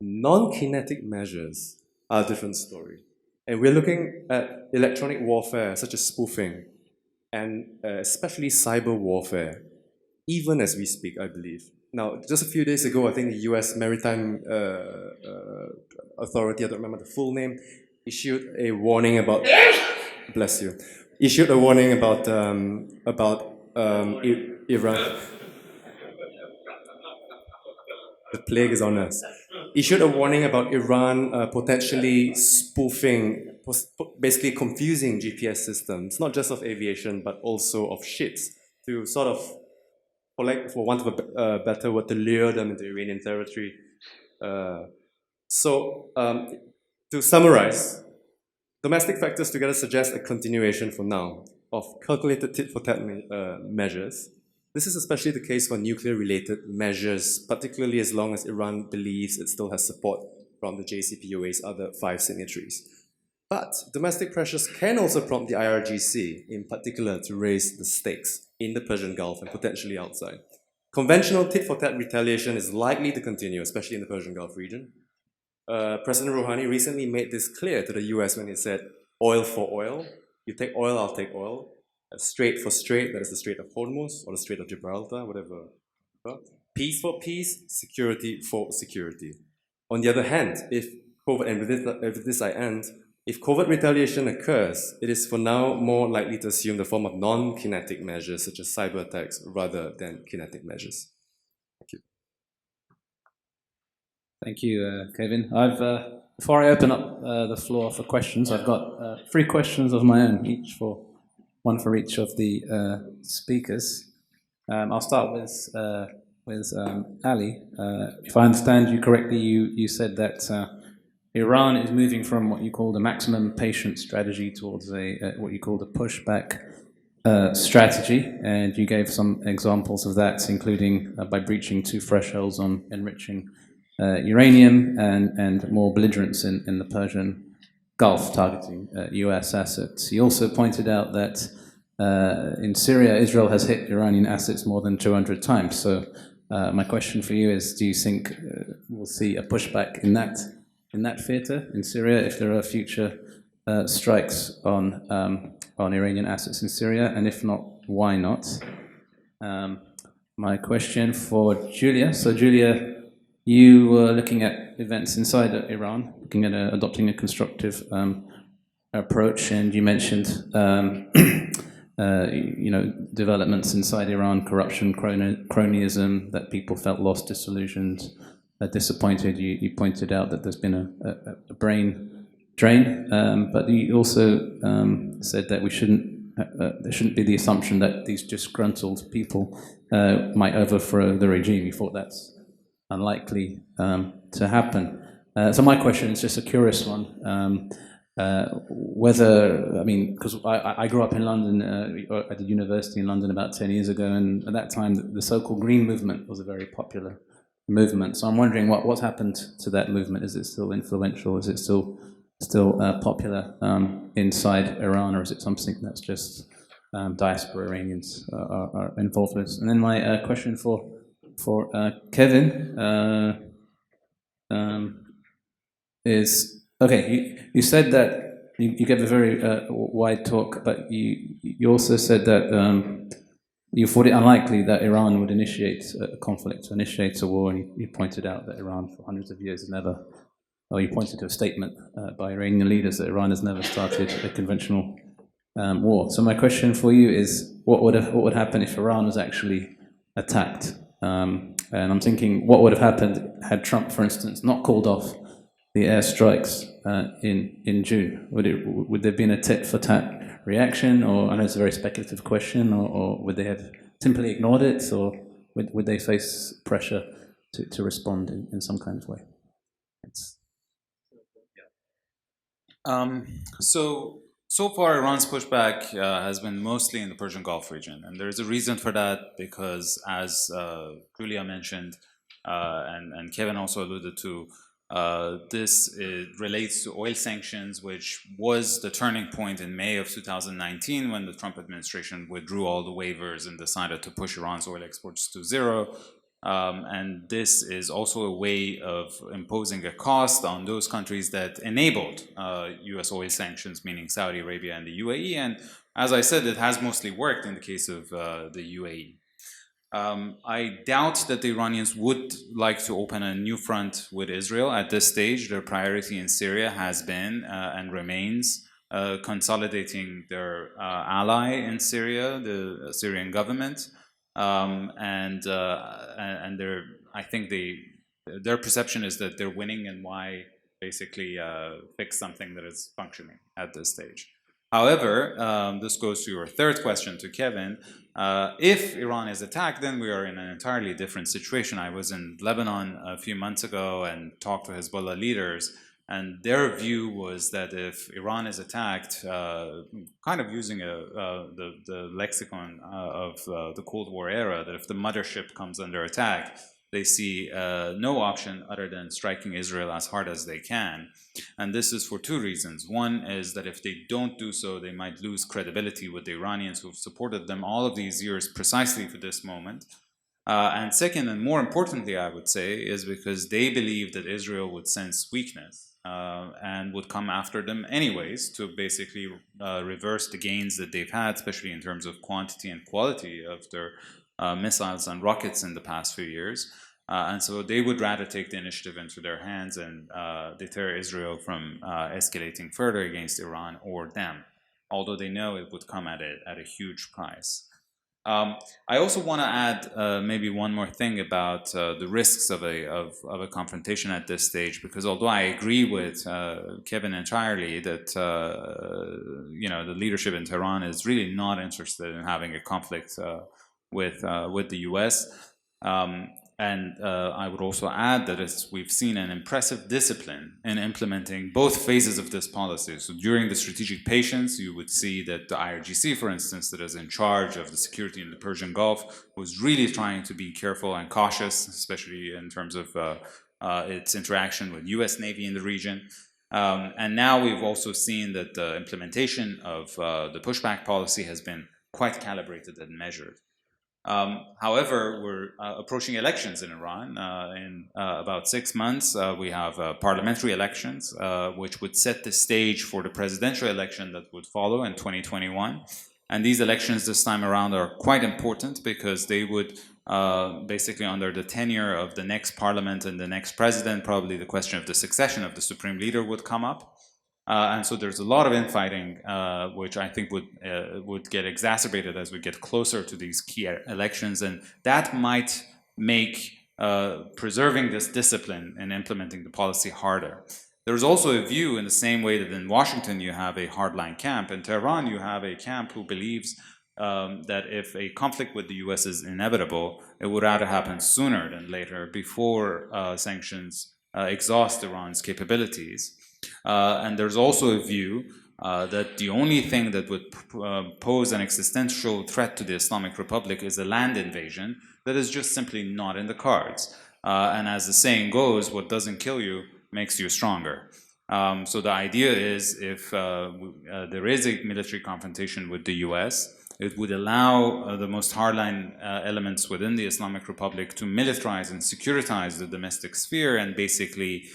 Speaker 4: non-kinetic measures are a different story. And we're looking at electronic warfare, such as spoofing, and especially cyber warfare, even as we speak, I believe. Now, just a few days ago, I think the US Maritime Authority, I don't remember the full name, issued a warning about, bless you, issued a warning about Iran. The plague is on us. Issued a warning about Iran potentially spoofing, basically confusing GPS systems, not just of aviation, but also of ships, to sort of, for want of a better word, to lure them into Iranian territory. To summarize, domestic factors together suggest a continuation for now of calculated tit-for-tat measures. This is especially the case for nuclear-related measures, particularly as long as Iran believes it still has support from the JCPOA's other 5 signatories. But domestic pressures can also prompt the IRGC, in particular, to raise the stakes in the Persian Gulf and potentially outside. Conventional tit-for-tat retaliation is likely to continue, especially in the Persian Gulf region. President Rouhani recently made this clear to the US when he said, oil for oil, you take oil, I'll take oil. Strait for strait, that is the Strait of Hormuz or the Strait of Gibraltar, whatever. Peace for peace, security for security. On the other hand, if covert retaliation occurs, it is for now more likely to assume the form of non-kinetic measures such as cyber attacks rather than kinetic measures. Thank you.
Speaker 1: Thank you, Kevin. Before I open up the floor for questions, I've got 3 questions of my own, one for each of the speakers. I'll start with Ali. If I understand you correctly, you said that Iran is moving from what you called a maximum patience strategy towards what you called a pushback strategy, and you gave some examples of that, including by breaching 2 thresholds on enriching uranium and more belligerence in the Persian Gulf, targeting US assets. He also pointed out that in Syria, Israel has hit Iranian assets more than 200 times. So my question for you is, do you think we'll see a pushback in that theater in Syria if there are future strikes on Iranian assets in Syria? And if not, why not? My question for Julia. So Julia you were looking at events inside Iran, looking at adopting a constructive approach, and you mentioned developments inside Iran, corruption, cronyism, that people felt lost, disillusioned, disappointed. You pointed out that there's been a brain drain, but you also said that there shouldn't be the assumption that these disgruntled people might overthrow the regime. You thought that's unlikely to happen. So my question is just a curious one. Because I grew up in London, at a university in London about 10 years ago, and at that time the so-called Green Movement was a very popular movement. So I'm wondering what's happened to that movement. Is it still influential? Is it still popular inside Iran, or is it something that's just diaspora Iranians are involved with? And then my question for Kevin is, okay, you said that you gave a very wide talk, but you also said that you thought it unlikely that Iran would initiate a conflict, initiate a war, and you pointed out that Iran for hundreds of years has never, or you pointed to a statement by Iranian leaders that Iran has never started a conventional war. So my question for you is, what would happen if Iran was actually attacked? And I'm thinking, what would have happened had Trump, for instance, not called off the airstrikes in June? Would there have been a tit-for-tat reaction, or I know it's a very speculative question, or would they have simply ignored it, or would they face pressure to respond in some kind of way?
Speaker 2: So far, Iran's pushback has been mostly in the Persian Gulf region, and there's a reason for that, because as Julia mentioned, and Kevin also alluded to, this relates to oil sanctions, which was the turning point in May of 2019 when the Trump administration withdrew all the waivers and decided to push Iran's oil exports to zero. And this is also a way of imposing a cost on those countries that enabled US oil sanctions, meaning Saudi Arabia and the UAE. And as I said, it has mostly worked in the case of the UAE. I doubt that the Iranians would like to open a new front with Israel at this stage. Their priority in Syria has been and remains consolidating their ally in Syria, the Syrian government. And I think their perception is that they're winning, and why basically fix something that is functioning at this stage. However, this goes to your third question to Kevin. If Iran is attacked, then we are in an entirely different situation. I was in Lebanon a few months ago and talked to Hezbollah leaders, and their view was that if Iran is attacked, kind of using the lexicon of the Cold War era, that if the mothership comes under attack, they see no option other than striking Israel as hard as they can. And this is for two reasons. One is that if they don't do so, they might lose credibility with the Iranians who've supported them all of these years precisely for this moment. And second, and more importantly, I would say, is because they believe that Israel would sense weakness and would come after them anyways to basically reverse the gains that they've had, especially in terms of quantity and quality of their missiles and rockets in the past few years. And so they would rather take the initiative into their hands and deter Israel from escalating further against Iran or them, although they know it would come at a huge price. I also want to add maybe one more thing about the risks of a confrontation at this stage, because although I agree with Kevin entirely that the leadership in Tehran is really not interested in having a conflict with the U.S. And I would also add that we've seen an impressive discipline in implementing both phases of this policy. So during the strategic patience, you would see that the IRGC, for instance, that is in charge of the security in the Persian Gulf, was really trying to be careful and cautious, especially in terms of its interaction with U.S. Navy in the region. And now we've also seen that the implementation of the pushback policy has been quite calibrated and measured. However, we're approaching elections in Iran. In about 6 months, we have parliamentary elections, which would set the stage for the presidential election that would follow in 2021. And these elections this time around are quite important because they would basically under the tenure of the next parliament and the next president, probably the question of the succession of the supreme leader would come up. And so there's a lot of infighting, which I think would get exacerbated as we get closer to these key elections, and that might make preserving this discipline and implementing the policy harder. There's also a view, in the same way that in Washington you have a hardline camp, in Tehran you have a camp who believes that if a conflict with the US is inevitable, it would rather happen sooner than later, before sanctions exhaust Iran's capabilities. And there's also a view that the only thing that would pose an existential threat to the Islamic Republic is a land invasion that is just simply not in the cards. And as the saying goes, what doesn't kill you makes you stronger. So the idea is, if there is a military confrontation with the US, it would allow the most hardline elements within the Islamic Republic to militarize and securitize the domestic sphere and basically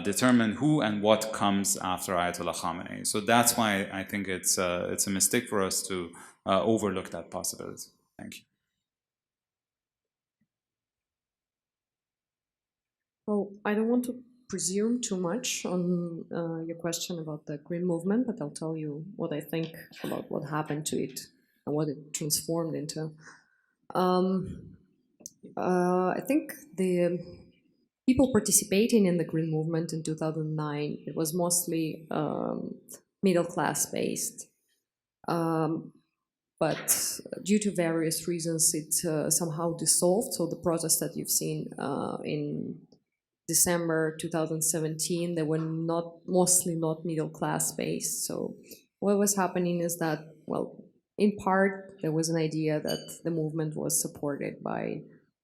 Speaker 2: determine who and what comes after Ayatollah Khamenei. So that's why I think it's a mistake for us to overlook that possibility. Thank you.
Speaker 3: Well, I don't want to presume too much on your question about the Green Movement, but I'll tell you what I think about what happened to it and what it transformed into. I think the people participating in the Green Movement in 2009, it was mostly middle class based. But due to various reasons, it somehow dissolved. So the protests that you've seen in December 2017, they were mostly not middle class based. So what was happening is that, well, in part, there was an idea that the movement was supported by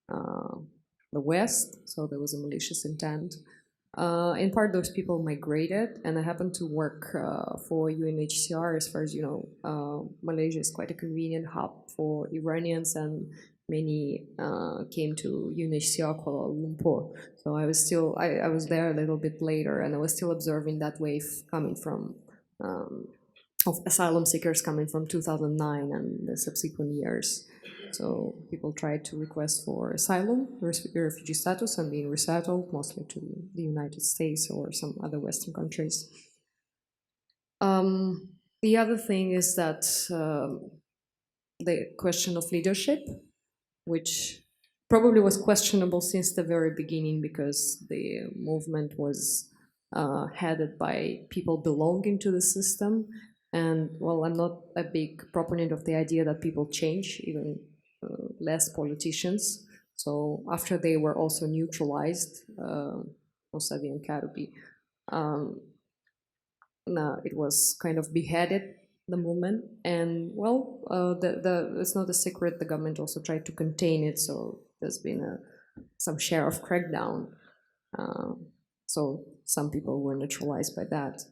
Speaker 3: the West, so there was a malicious intent. In part, those people migrated, and I happened to work for UNHCR. As far as you know, Malaysia is quite a convenient hub for Iranians, and many came to UNHCR Kuala Lumpur. So I was there a little bit later, and I was still observing that wave coming from of asylum seekers coming from 2009 and the subsequent years. So people tried to request for asylum, refugee status, and being resettled, mostly to the United States or some other Western countries. The other thing is that the question of leadership, which probably was questionable since the very beginning, because the movement was headed by people belonging to the system. And, well, I'm not a big proponent of the idea that people change, even less politicians. So after they were also neutralized, Mossavi and Karoubi, it was kind of beheaded, the movement. And, well, it's not a secret, the government also tried to contain it, so there's been some share of crackdown. So some people were neutralized by that.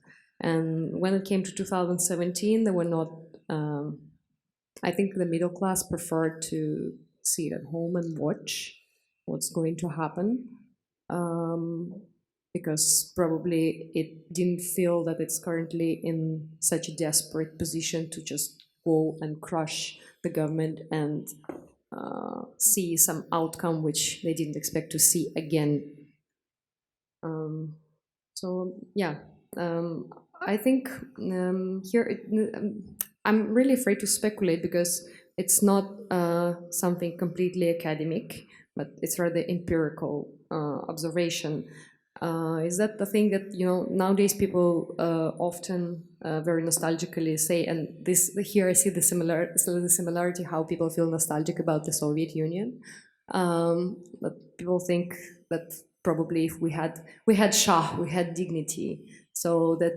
Speaker 3: And when it came to 2017, they were not, I think the middle class preferred to sit at home and watch what's going to happen, because probably it didn't feel that it's currently in such a desperate position to just go and crush the government and see some outcome which they didn't expect to see again. So, yeah. I think here, I'm really afraid to speculate, because it's not something completely academic, but it's rather empirical observation. Is that the thing that, nowadays people often very nostalgically say, and here I see the similarity how people feel nostalgic about the Soviet Union. That people think that probably if we had Shah, we had dignity. So the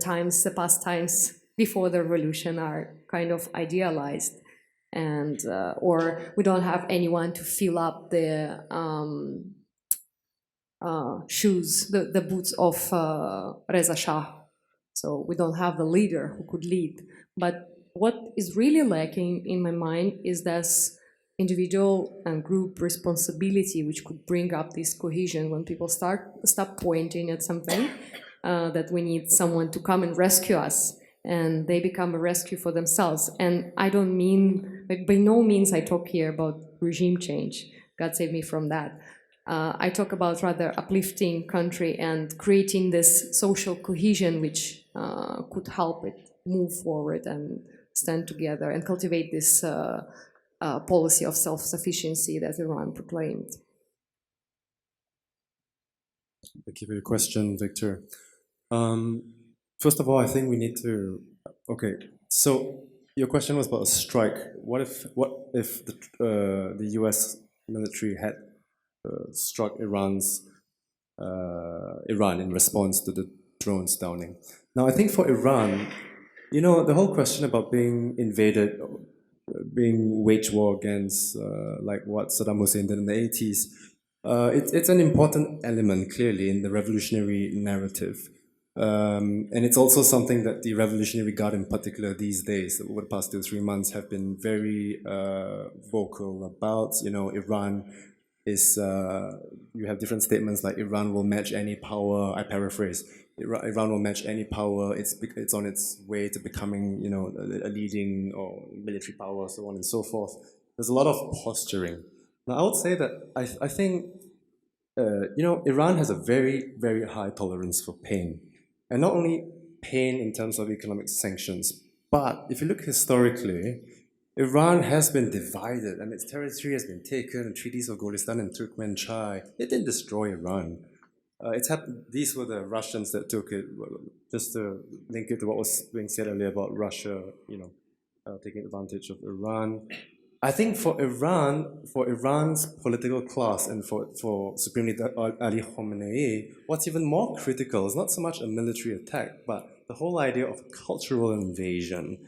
Speaker 3: past times before the revolution are kind of idealized, and or we don't have anyone to fill up the shoes, the boots of Reza Shah. So we don't have the leader who could lead. But what is really lacking in my mind is this individual and group responsibility, which could bring up this cohesion when people stop pointing at something. That we need someone to come and rescue us, and they become a rescue for themselves. And I don't mean, by no means I talk here about regime change. God save me from that. I talk about rather uplifting country and creating this social cohesion which could help it move forward and stand together and cultivate this policy of self-sufficiency that Iran proclaimed.
Speaker 4: Thank you for your question, Victor. First of all, I think we need to. Okay, so your question was about a strike. What if the U.S. military had struck Iran in response to the drones downing? Now, I think for Iran, the whole question about being invaded, being waged war against, like what Saddam Hussein did in the 80s, it's an important element, clearly, in the revolutionary narrative. And it's also something that the Revolutionary Guard in particular these days, over the past 2-3 months, have been very vocal about. Iran is, you have different statements like Iran will match any power, I paraphrase, Iran will match any power, it's on its way to becoming, a leading or military power, so on and so forth. There's a lot of posturing. Now, I would say that I think, Iran has a very, very high tolerance for pain. And not only pain in terms of economic sanctions, but if you look historically, Iran has been divided and its territory has been taken, the treaties of Golistan and Turkmenchai. It didn't destroy Iran. These were the Russians that took it, just to link it to what was being said earlier about Russia, taking advantage of Iran. I think for Iran's political class and for Supreme Leader Ali Khamenei, what's even more critical is not so much a military attack, but the whole idea of cultural invasion,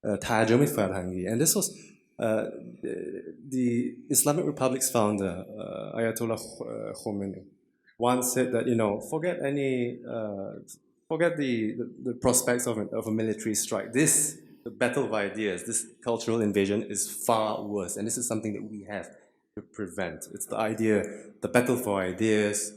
Speaker 4: تهاجم فرهنگی. And this was the Islamic Republic's founder, Ayatollah Khomeini, once said that, forget the prospects of a military strike. The battle of ideas, this cultural invasion is far worse, and this is something that we have to prevent. It's the battle for ideas.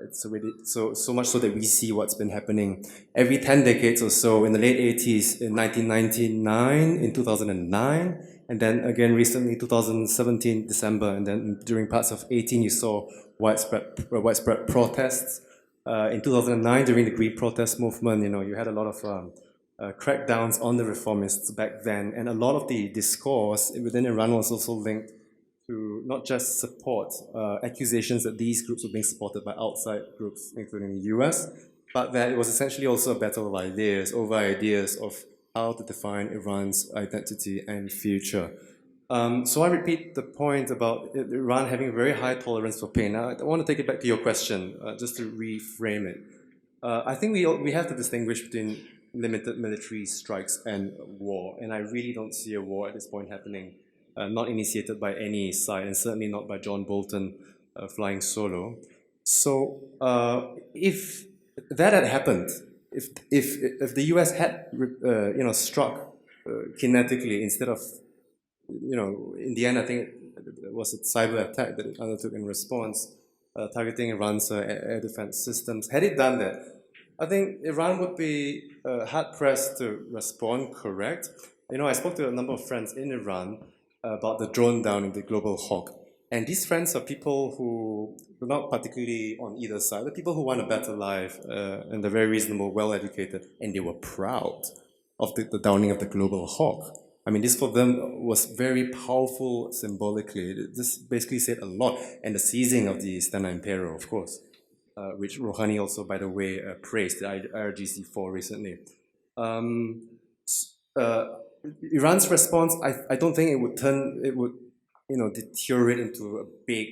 Speaker 4: It's already so much so that we see what's been happening every 10 decades or so. In the late 80s, in 1999, in 2009, and then again recently, 2017 December, and then during parts of 18, you saw widespread protests. In 2009, during the Green Protest movement, you had a lot of crackdowns on the reformists back then, and a lot of the discourse within Iran was also linked to not just support, accusations that these groups were being supported by outside groups, including the US, but that it was essentially also a battle of ideas, over ideas of how to define Iran's identity and future. So I repeat the point about Iran having a very high tolerance for pain. Now, I want to take it back to your question, just to reframe it. I think we have to distinguish between limited military strikes and war, and I really don't see a war at this point happening, not initiated by any side, and certainly not by John Bolton flying solo. So if that had happened, if the US had struck kinetically instead of, in the end I think it was a cyber attack that it undertook in response, targeting Iran's air defense systems. Had it done that, I think Iran would be hard-pressed to respond, correct? I spoke to a number of friends in Iran about the drone down in the Global Hawk. And these friends are people who are not particularly on either side. They're people who want a better life, and they're very reasonable, well-educated, and they were proud of the downing of the Global Hawk. I mean, this for them was very powerful symbolically. This basically said a lot. And the seizing of the Stena Impero, of course, which Rouhani also, by the way, praised the IRGC-4 recently. Iran's response, I don't think it would deteriorate into a big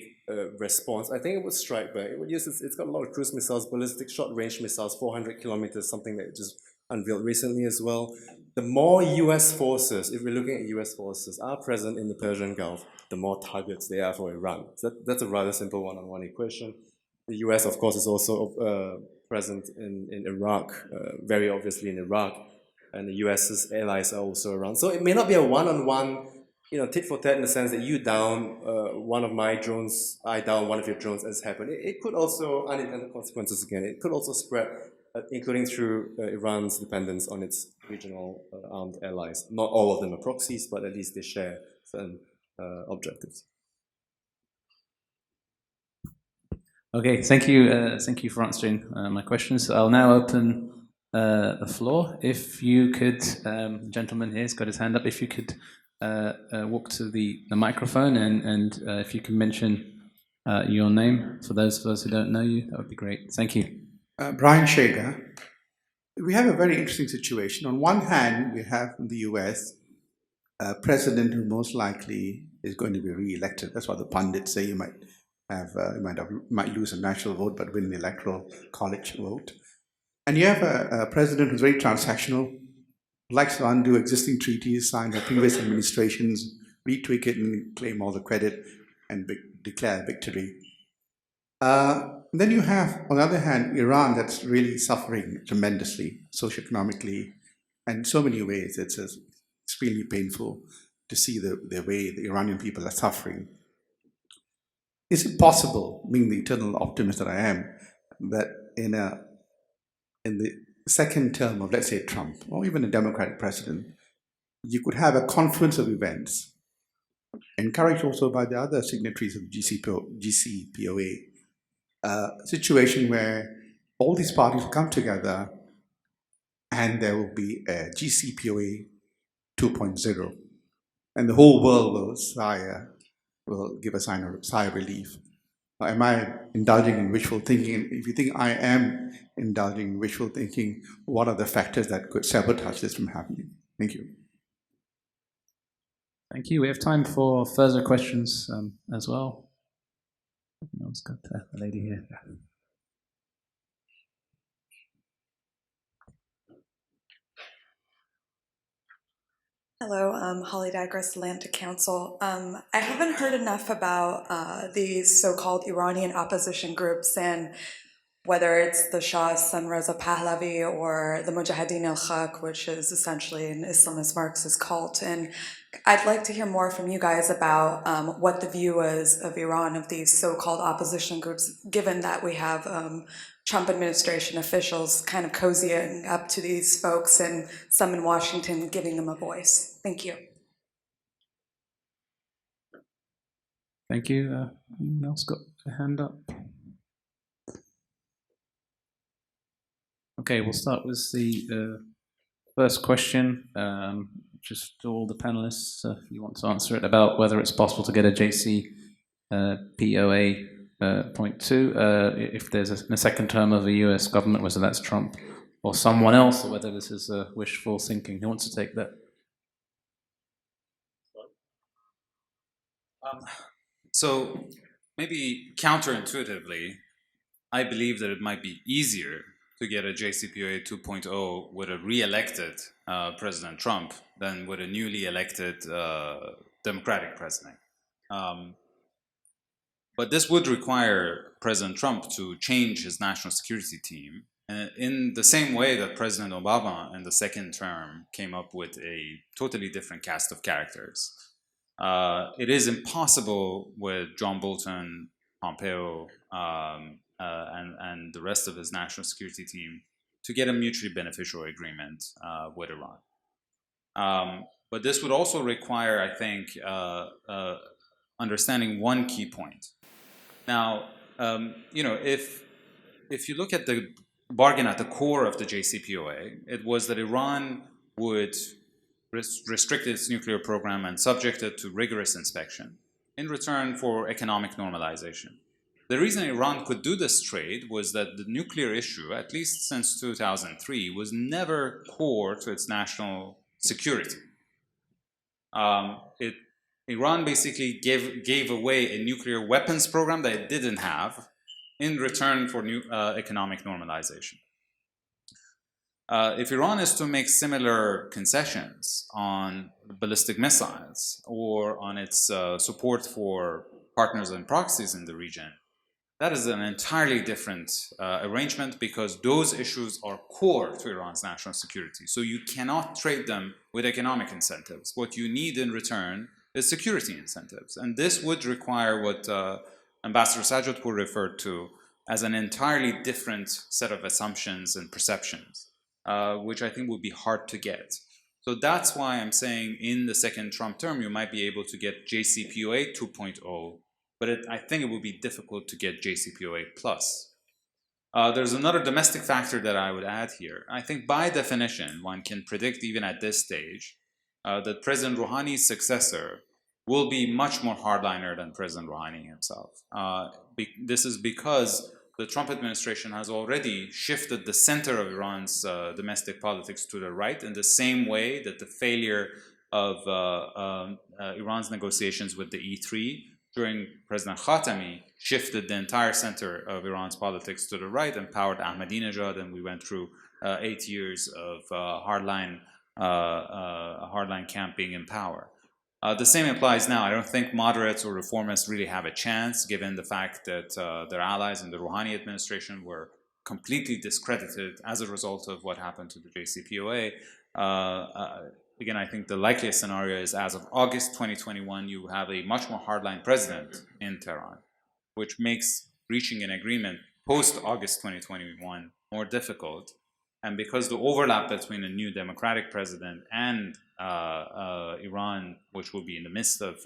Speaker 4: response. I think it would strike back. It would use it's got a lot of cruise missiles, ballistic short-range missiles, 400 kilometers, something that it just unveiled recently as well. The more US forces, if we're looking at US forces, are present in the Persian Gulf, the more targets there are for Iran. So that's a rather simple one-on-one equation. The US, of course, is also present in Iraq, very obviously in Iraq, and the US's allies are also around. So it may not be a one-on-one, tit for tat in the sense that you down one of my drones, I down one of your drones, as happened. It could also, unintended consequences again, it could also spread, including through Iran's dependence on its regional armed allies. Not all of them are proxies, but at least they share certain objectives.
Speaker 1: Okay, thank you for answering my questions. I'll now open the floor. If you could, gentleman here's got his hand up. If you could walk to the microphone and if you can mention your name for those of us who don't know you, that would be great. Thank you.
Speaker 5: Brian Shager. We have a very interesting situation. On one hand, we have in the US a president who most likely is going to be re-elected. That's what the pundits say. You might lose a national vote but win the electoral college vote. And you have a president who's very transactional, likes to undo existing treaties signed by previous administrations, retweak it and claim all the credit and declare victory. Then you have, on the other hand, Iran that's really suffering tremendously, socioeconomically, and in so many ways. It's extremely painful to see the way the Iranian people are suffering. Is it possible, being the eternal optimist that I am, that in the second term of, let's say, Trump, or even a Democratic president, you could have a confluence of events, encouraged also by the other signatories of GCPOA, situation where all these parties will come together and there will be a GCPOA 2.0, and the whole world will give a sigh of relief. Am I indulging in wishful thinking? And if you think I am indulging in wishful thinking, what are the factors that could sabotage this from happening? Thank you.
Speaker 1: Thank you. We have time for further questions as well. I've got a lady here.
Speaker 6: Hello, Holly Digress, Atlantic Council. I haven't heard enough about these so-called Iranian opposition groups, and whether it's the Shah's son Reza Pahlavi or the Mujahideen al-Haq, which is essentially an Islamist Marxist cult. And I'd like to hear more from you guys about what the view is of Iran of these so-called opposition groups, given that we have Trump administration officials kind of cozying up to these folks and some in Washington giving them a voice. Thank you.
Speaker 1: Thank you. Anyone else got a hand up? Okay, we'll start with the first question, just to all the panelists, if you want to answer it, about whether it's possible to get a JCPOA 0.2 if there's a second term of the US government, whether that's Trump or someone else, or whether this is wishful thinking. Who wants to take that?
Speaker 2: So maybe counterintuitively, I believe that it might be easier to get a JCPOA 2.0 with a re-elected President Trump than with a newly elected Democratic president. But this would require President Trump to change his national security team in the same way that President Obama in the second term came up with a totally different cast of characters. It is impossible with John Bolton, Pompeo, and the rest of his national security team to get a mutually beneficial agreement with Iran. But this would also require, I think, understanding one key point. Now, if you look at the bargain at the core of the JCPOA, it was that Iran would restrict its nuclear program and subject it to rigorous inspection in return for economic normalization. The reason Iran could do this trade was that the nuclear issue, at least since 2003, was never core to its national security. Iran basically gave away a nuclear weapons program that it didn't have in return for economic normalization. If Iran is to make similar concessions on ballistic missiles or on its support for partners and proxies in the region, that is an entirely different arrangement, because those issues are core to Iran's national security. So you cannot trade them with economic incentives. What you need in return is security incentives. And this would require what Ambassador Sajjadpour referred to as an entirely different set of assumptions and perceptions, which I think would be hard to get. So that's why I'm saying in the second Trump term, you might be able to get JCPOA 2.0 but I think it will be difficult to get JCPOA plus. There's another domestic factor that I would add here. I think by definition, one can predict even at this stage that President Rouhani's successor will be much more hardliner than President Rouhani himself. This is because the Trump administration has already shifted the center of Iran's domestic politics to the right in the same way that the failure of Iran's negotiations with the E3 during President Khatami shifted the entire center of Iran's politics to the right, empowered Ahmadinejad, and we went through 8 years of hardline camp being in power. The same applies now. I don't think moderates or reformists really have a chance, given the fact that their allies in the Rouhani administration were completely discredited as a result of what happened to the JCPOA. Again, I think the likeliest scenario is as of August 2021, you have a much more hardline president in Tehran, which makes reaching an agreement post-August 2021 more difficult. And because the overlap between a new democratic president and Iran, which will be in the midst of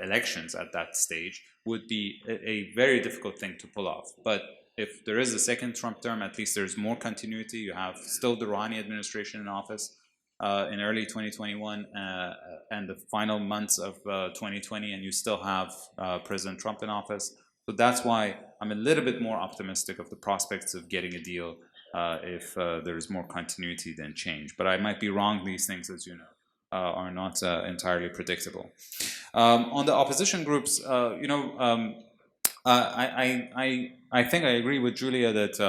Speaker 2: elections at that stage, would be a very difficult thing to pull off. But if there is a second Trump term, at least there's more continuity. You have still the Rouhani administration in office in early 2021 and the final months of 2020, and you still have President Trump in office. So that's why I'm a little bit more optimistic of the prospects of getting a deal if there is more continuity than change. But I might be wrong. These things, as you know, are not entirely predictable. On the opposition groups, I think I agree with Julia that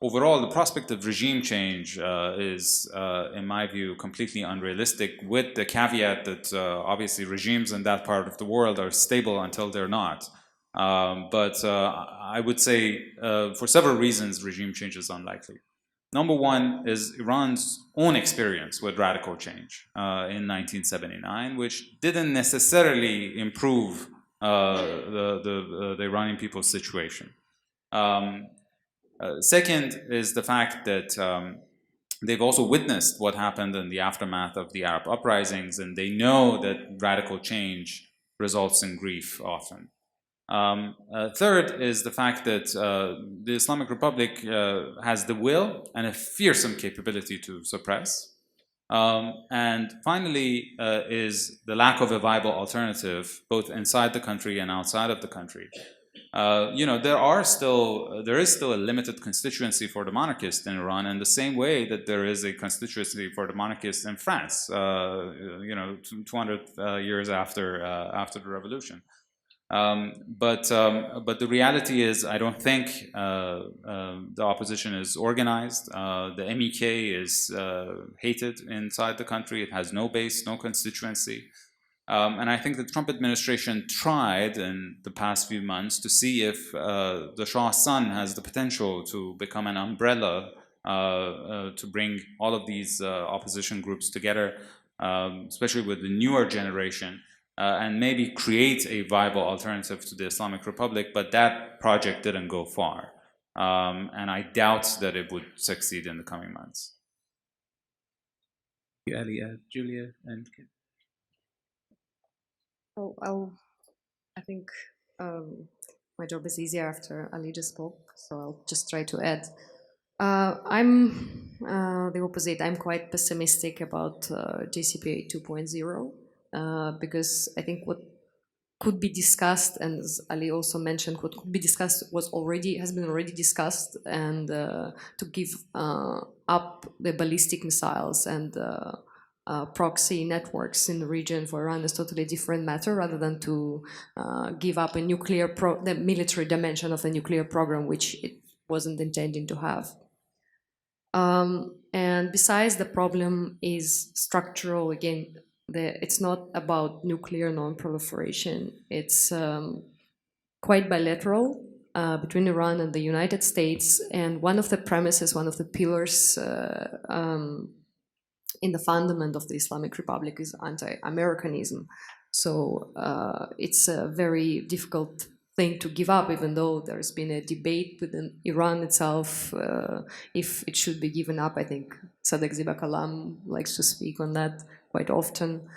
Speaker 2: overall the prospect of regime change is, in my view, completely unrealistic, with the caveat that obviously regimes in that part of the world are stable until they're not. But I would say for several reasons regime change is unlikely. Number one is Iran's own experience with radical change in 1979, which didn't necessarily improve the Iranian people's situation. Second is the fact that they've also witnessed what happened in the aftermath of the Arab uprisings, and they know that radical change results in grief often. Third is the fact that the Islamic Republic has the will and a fearsome capability to suppress. And finally is the lack of a viable alternative, both inside the country and outside of the country. There is still a limited constituency for the monarchists in Iran, in the same way that there is a constituency for the monarchists in France. 200 years after the revolution. But the reality is, I don't think the opposition is organized. The MEK is hated inside the country. It has no base, no constituency. And I think the Trump administration tried in the past few months to see if the Shah's son has the potential to become an umbrella to bring all of these opposition groups together, especially with the newer generation. And maybe create a viable alternative to the Islamic Republic, but that project didn't go far. And I doubt that it would succeed in the coming months.
Speaker 1: Ali, Julia, and
Speaker 3: I think my job is easier after Ali just spoke, so I'll just try to add. I'm the opposite. I'm quite pessimistic about JCPOA 2.0. Because I think what could be discussed, and as Ali also mentioned, what could be discussed has been already discussed, and to give up the ballistic missiles and proxy networks in the region for Iran is totally different matter, rather than to give up a the military dimension of the nuclear program, which it wasn't intending to have. And besides, the problem is structural again. It's not about nuclear non-proliferation. It's quite bilateral between Iran and the United States. And one of the premises, one of the pillars in the fundament of the Islamic Republic is anti-Americanism. So it's a very difficult thing to give up, even though there's been a debate within Iran itself if it should be given up. I think Sadegh Zibakalam likes to speak on that quite often.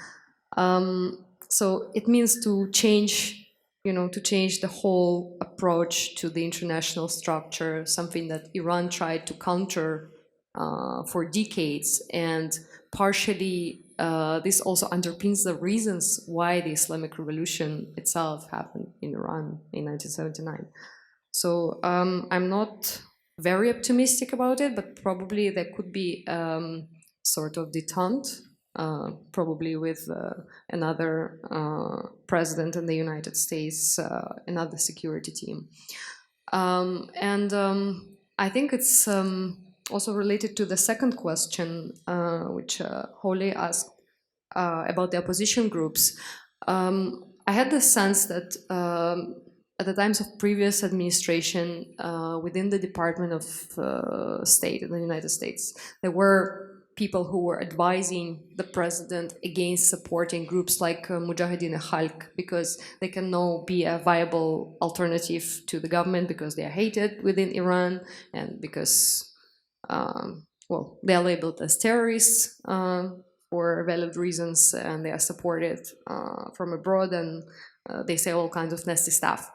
Speaker 3: So it means to change to change the whole approach to the international structure, something that Iran tried to counter for decades, and partially this also underpins the reasons why the Islamic Revolution itself happened in Iran in 1979. So I'm not very optimistic about it, but probably there could be sort of detente, probably with another president in the United States, another security team. I think it's also related to the second question, which Holly asked about the opposition groups. I had the sense that at the times of previous administration within the Department of State in the United States, there were people who were advising the president against supporting groups like Mujahideen Khalq, because they can now be a viable alternative to the government because they are hated within Iran, and because they are labeled as terrorists for valid reasons, and they are supported from abroad, and they say all kinds of nasty stuff.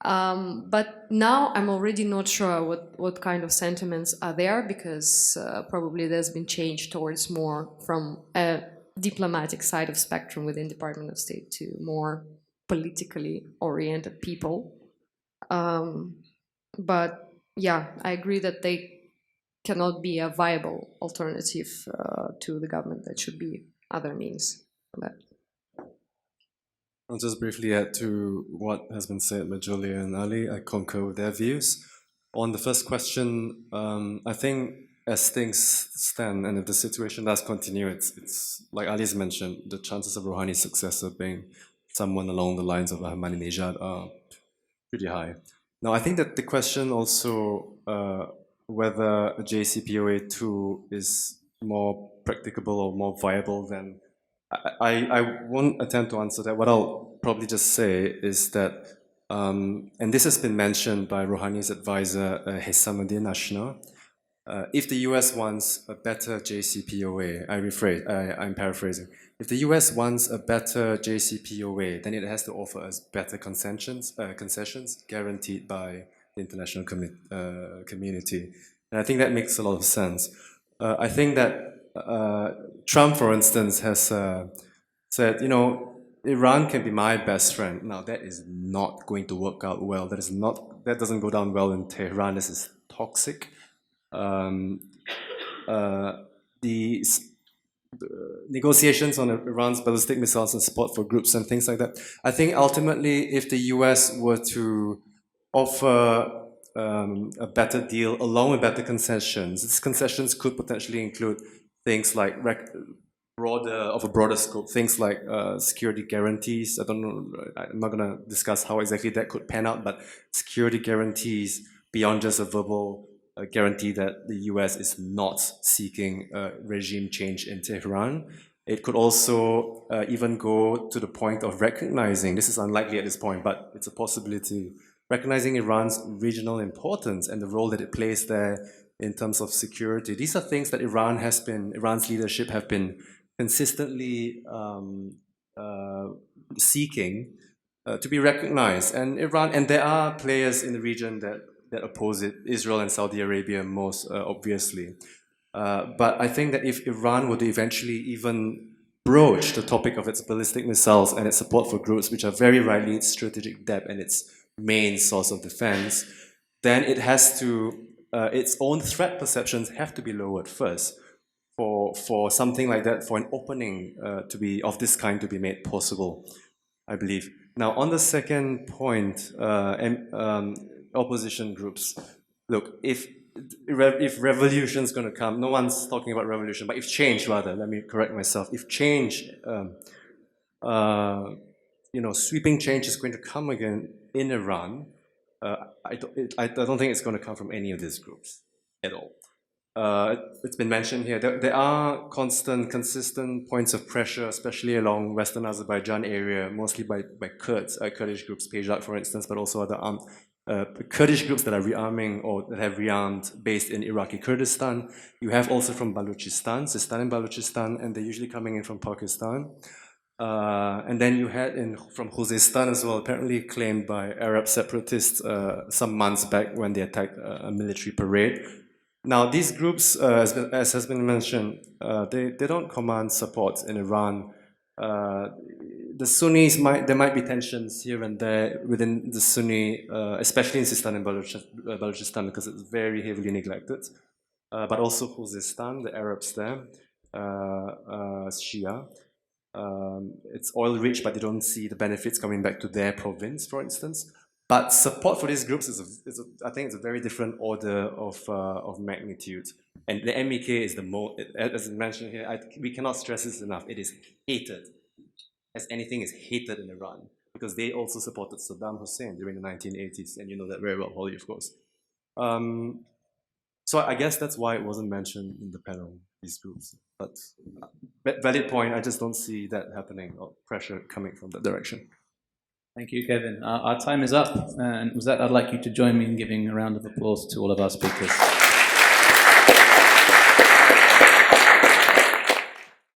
Speaker 3: But now I'm already not sure what kind of sentiments are there, because probably there's been change towards more from a diplomatic side of spectrum within Department of State to more politically oriented people. But yeah, I agree that they cannot be a viable alternative to the government. There should be other means for that.
Speaker 4: I'll just briefly add to what has been said by Julia and Ali. I concur with their views. On the first question, I think as things stand, and if the situation does continue, it's like Ali's mentioned, the chances of Rouhani's successor being someone along the lines of Ahmadinejad are pretty high. Now, I think that the question also whether a JCPOA2 is more practicable or more viable than I won't attempt to answer that. What I'll probably just say is that, and this has been mentioned by Rouhani's advisor, Hessamuddin Ashna, if the US wants a better JCPOA, I'm paraphrasing, if the US wants a better JCPOA, then it has to offer us better concessions guaranteed by the international community. And I think that makes a lot of sense. I think that Trump, for instance, has said, Iran can be my best friend. Now, that is not going to work out well. That doesn't go down well in Tehran. This is toxic. The negotiations on Iran's ballistic missiles and support for groups and things like that. I think ultimately, if the US were to offer a better deal along with better concessions, these concessions could potentially include things like of a broader scope, things like security guarantees. I don't know, I'm not going to discuss how exactly that could pan out, but security guarantees beyond just a verbal guarantee that the US is not seeking regime change in Tehran. It could also even go to the point of recognizing, this is unlikely at this point, but it's a possibility, recognizing Iran's regional importance and the role that it plays there in terms of security. These are things that Iran's leadership have been consistently seeking to be recognized. And there are players in the region that oppose it, Israel and Saudi Arabia most obviously. But I think that if Iran were to eventually even broach the topic of its ballistic missiles and its support for groups, which are very rightly its strategic depth and its main source of defense, then it has to its own threat perceptions have to be lowered first for something like that, for an opening of this kind to be made possible, I believe. Now, on the second point, opposition groups. Look, if revolution's going to come, no one's talking about revolution, but if change, rather, let me correct myself. If change, sweeping change is going to come again in Iran, I don't think it's going to come from any of these groups at all. It's been mentioned here. There are consistent points of pressure, especially along Western Azerbaijan area, mostly by Kurds, Kurdish groups, Pejak, for instance, but also other armed Kurdish groups that are rearming or that have rearmed based in Iraqi Kurdistan. You have also from Balochistan, Sistan and Balochistan, and they're usually coming in from Pakistan. And then you had from Khuzestan as well, apparently claimed by Arab separatists some months back when they attacked a military parade. Now, these groups, as has been mentioned, they don't command support in Iran. The Sunnis, there might be tensions here and there within the Sunni, especially in Sistan and Balochistan, because it's very heavily neglected. But also Khuzestan, the Arabs there, Shia. It's oil rich, but they don't see the benefits coming back to their province, for instance. But support for these groups I think it's a very different order of magnitude. And the MEK is the most, as mentioned here, we cannot stress this enough. It is hated, as anything is hated in Iran, because they also supported Saddam Hussein during the 1980s, and you know that very well, Holly, of course. So I guess that's why it wasn't mentioned in the panel, these groups. But valid point, I just don't see that happening, or pressure coming from that direction.
Speaker 1: Thank you, Kevin. Our time is up, and with that, I'd like you to join me in giving a round of applause to all of our speakers.